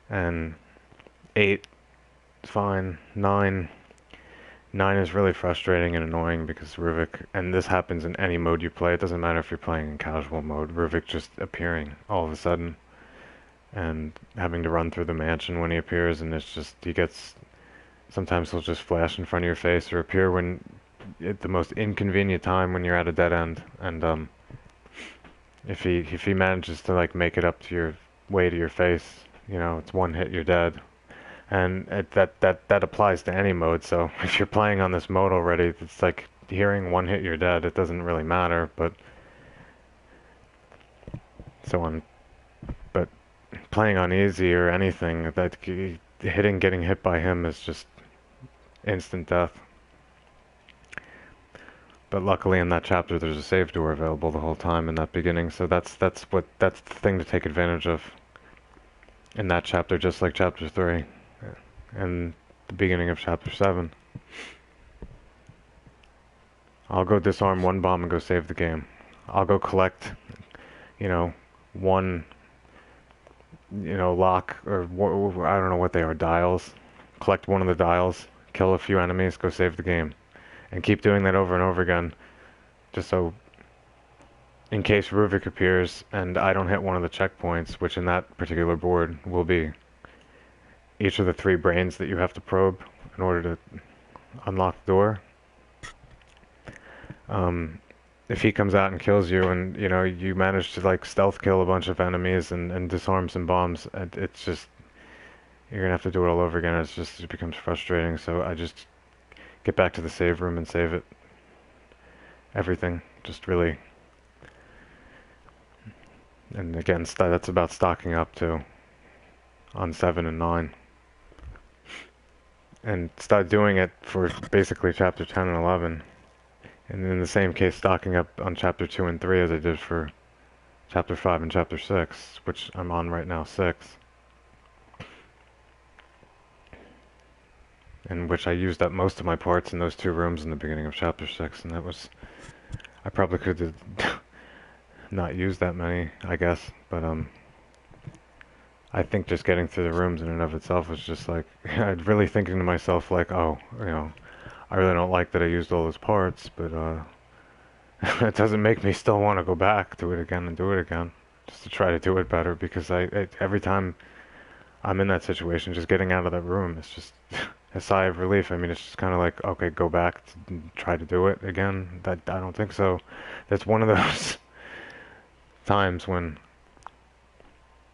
A: And 8 is fine. 9 is really frustrating and annoying because Ruvik, and this happens in any mode you play, it doesn't matter if you're playing in casual mode, Ruvik just appearing all of a sudden and having to run through the mansion when he appears, and sometimes he'll just flash in front of your face or appear at the most inconvenient time when you're at a dead end, and if he manages to like make it up to your face, it's one hit, you're dead. And that applies to any mode, so if you're playing on this mode already, it's like hearing one hit, you're dead. It doesn't really matter, but playing on easy or anything, getting hit by him is just instant death. But luckily in that chapter there's a save door available the whole time in that beginning, so that's the thing to take advantage of in that chapter, just like chapter 3 and the beginning of chapter 7. I'll go disarm one bomb and go save the game. I'll go collect, one, lock, or I don't know what they are, dials. Collect one of the dials, kill a few enemies, go save the game. And keep doing that over and over again, just so in case Ruvik appears and I don't hit one of the checkpoints, which in that particular board will be each of the 3 brains that you have to probe in order to unlock the door. If he comes out and kills you and, you manage to like stealth kill a bunch of enemies and disarm some bombs, it's just, you're gonna have to do it all over again. It becomes frustrating, so I just get back to the save room and save it. Everything, just really. And again, that's about stocking up too, on 7 and 9. And start doing it for basically chapter 10 and 11. And in the same case, stocking up on chapter 2 and 3 as I did for chapter 5 and chapter 6, which I'm on right now, 6. In which I used up most of my parts in those 2 rooms in the beginning of chapter 6, and I probably could have not used that many, I guess, but I think just getting through the rooms in and of itself was just like, I'd really thinking to myself like, oh, I really don't like that I used all those parts, but it doesn't make me still want to go back to it again and do it again, just to try to do it better. Because every time I'm in that situation, just getting out of that room, it's just a sigh of relief. I mean, it's just kind of like, okay, go back to try to do it again. That I don't think so. That's one of those times when,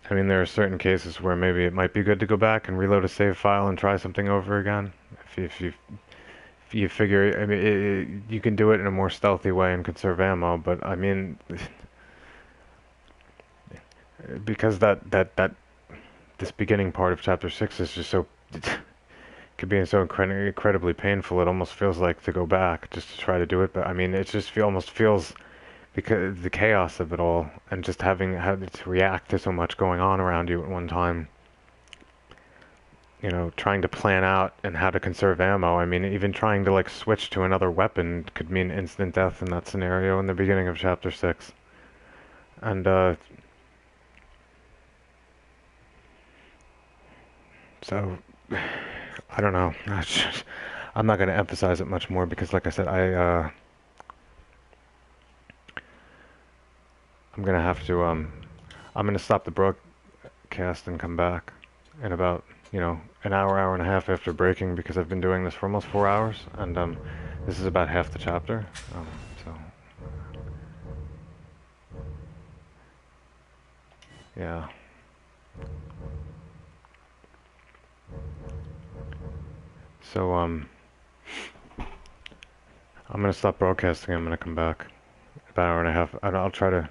A: I mean, there are certain cases where maybe it might be good to go back and reload a save file and try something over again. If you figure, I mean, you can do it in a more stealthy way and conserve ammo. But I mean, because that this beginning part of chapter 6 is just so could be so incredibly painful. It almost feels like to go back just to try to do it. But I mean, it just almost feels, because the chaos of it all and just having had to react to so much going on around you at one time. Trying to plan out and how to conserve ammo. I mean, even trying to like switch to another weapon could mean instant death in that scenario in the beginning of chapter 6. And so I don't know. I'm not going to emphasize it much more because, like I said, I'm going to have to I'm going to stop the broadcast and come back in about an hour and a half after breaking, because I've been doing this for almost 4 hours, and this is about half the chapter. So yeah. So I'm gonna stop broadcasting. I'm gonna come back about an hour and a half. And I'll try to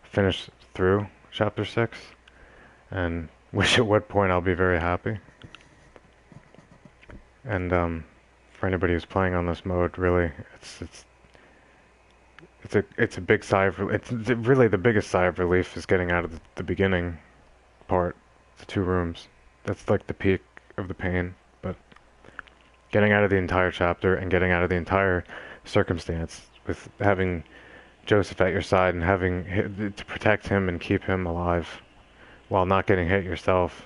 A: finish through chapter 6, and which at what point I'll be very happy. And for anybody who's playing on this mode, really, it's a big sigh of it's really the biggest sigh of relief is getting out of the beginning part, the 2 rooms. That's like the peak of the pain. But getting out of the entire chapter and getting out of the entire circumstance with having Joseph at your side and having to protect him and keep him alive while not getting hit yourself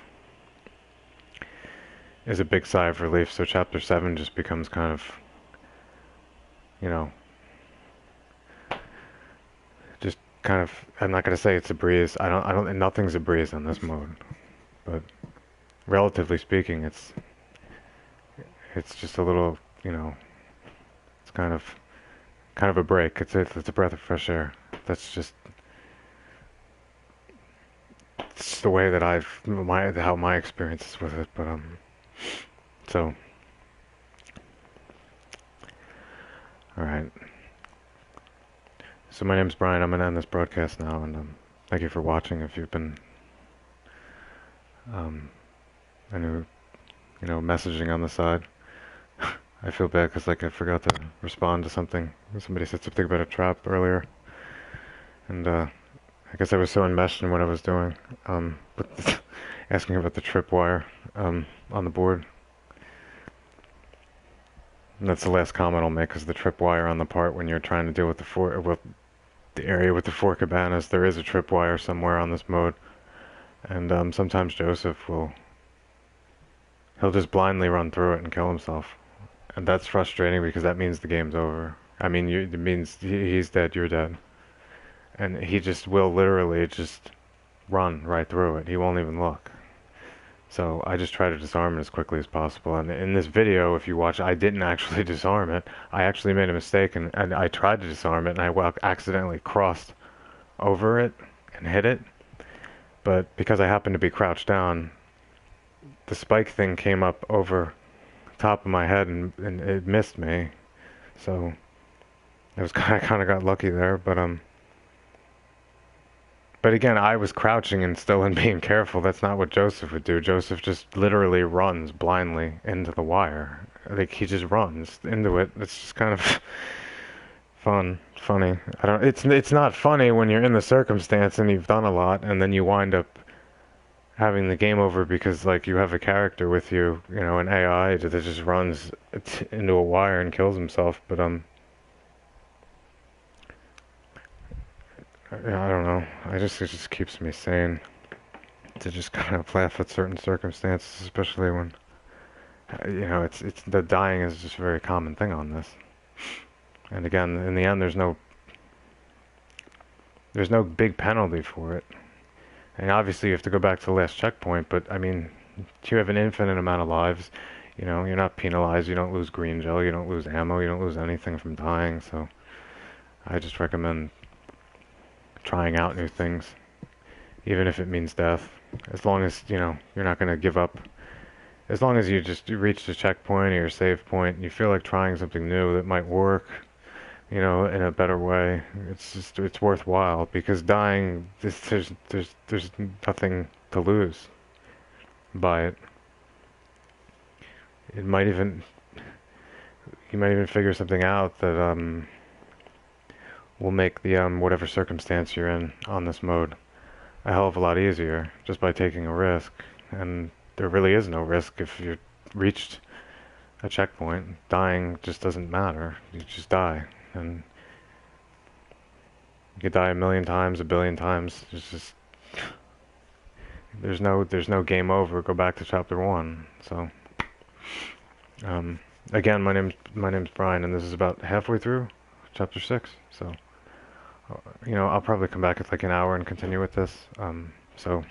A: is a big sigh of relief. So chapter 7 just becomes kind of, just kind of, I'm not going to say it's a breeze. Nothing's a breeze on this mode, but relatively speaking, it's just a little, it's kind of a break. It's a breath of fresh air. That's just, it's the way that how my experience is with it. But so, all right. So my name's Brian. I'm gonna end this broadcast now, and thank you for watching. If you've been, I knew, messaging on the side. I feel bad because I forgot to respond to something. Somebody said something about a trap earlier, and I guess I was so enmeshed in what I was doing. But asking about the tripwire on the board. And that's the last comment I'll make, because the tripwire on the part when you're trying to deal with the area with the 4 cabanas, there is a tripwire somewhere on this mode, and sometimes Joseph he'll just blindly run through it and kill himself. And that's frustrating because that means the game's over. I mean, it means he's dead, you're dead. And he just will literally just run right through it. He won't even look. So I just try to disarm it as quickly as possible. And in this video, if you watch, I didn't actually disarm it. I actually made a mistake, and I tried to disarm it, and I accidentally crossed over it and hit it. But because I happened to be crouched down, the spike thing came up over top of my head, and it missed me. So it was I kind of got lucky there, but again, I was crouching and still and being careful. That's not what Joseph would do. Joseph just literally runs blindly into the wire. Like, he just runs into it. It's just kind of funny. It's not funny when you're in the circumstance and you've done a lot, and then you wind up having the game over because, like, you have a character with you, an AI that just runs into a wire and kills himself. But I don't know. It just keeps me sane to just kind of laugh at certain circumstances, especially when, you know, it's the dying is just a very common thing on this. And again, in the end, there's no big penalty for it. And obviously, you have to go back to the last checkpoint. But I mean, you have an infinite amount of lives. You know, you're not penalized. You don't lose green gel. You don't lose ammo. You don't lose anything from dying. So I just recommend trying out new things, even if it means death. As long as, you know, you're not going to give up. As long as you just reach the checkpoint or your save point, and you feel like trying something new that might work, you know, in a better way, it's worthwhile, because dying, there's nothing to lose by it. You might even figure something out that will make the whatever circumstance you're in on this mode a hell of a lot easier just by taking a risk. And there really is no risk if you've reached a checkpoint. Dying just doesn't matter. You just die. And you could die a million times, a billion times. It's just there's no game over. Go back to chapter 1. So again, my name's Brian, and this is about halfway through chapter 6. So you know, I'll probably come back at like an hour and continue with this. So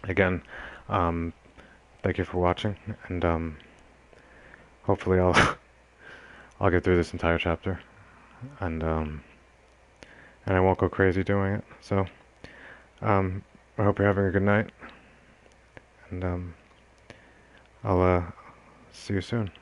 A: again, thank you for watching, and hopefully I'll get through this entire chapter, and I won't go crazy doing it. So I hope you're having a good night, and I'll see you soon.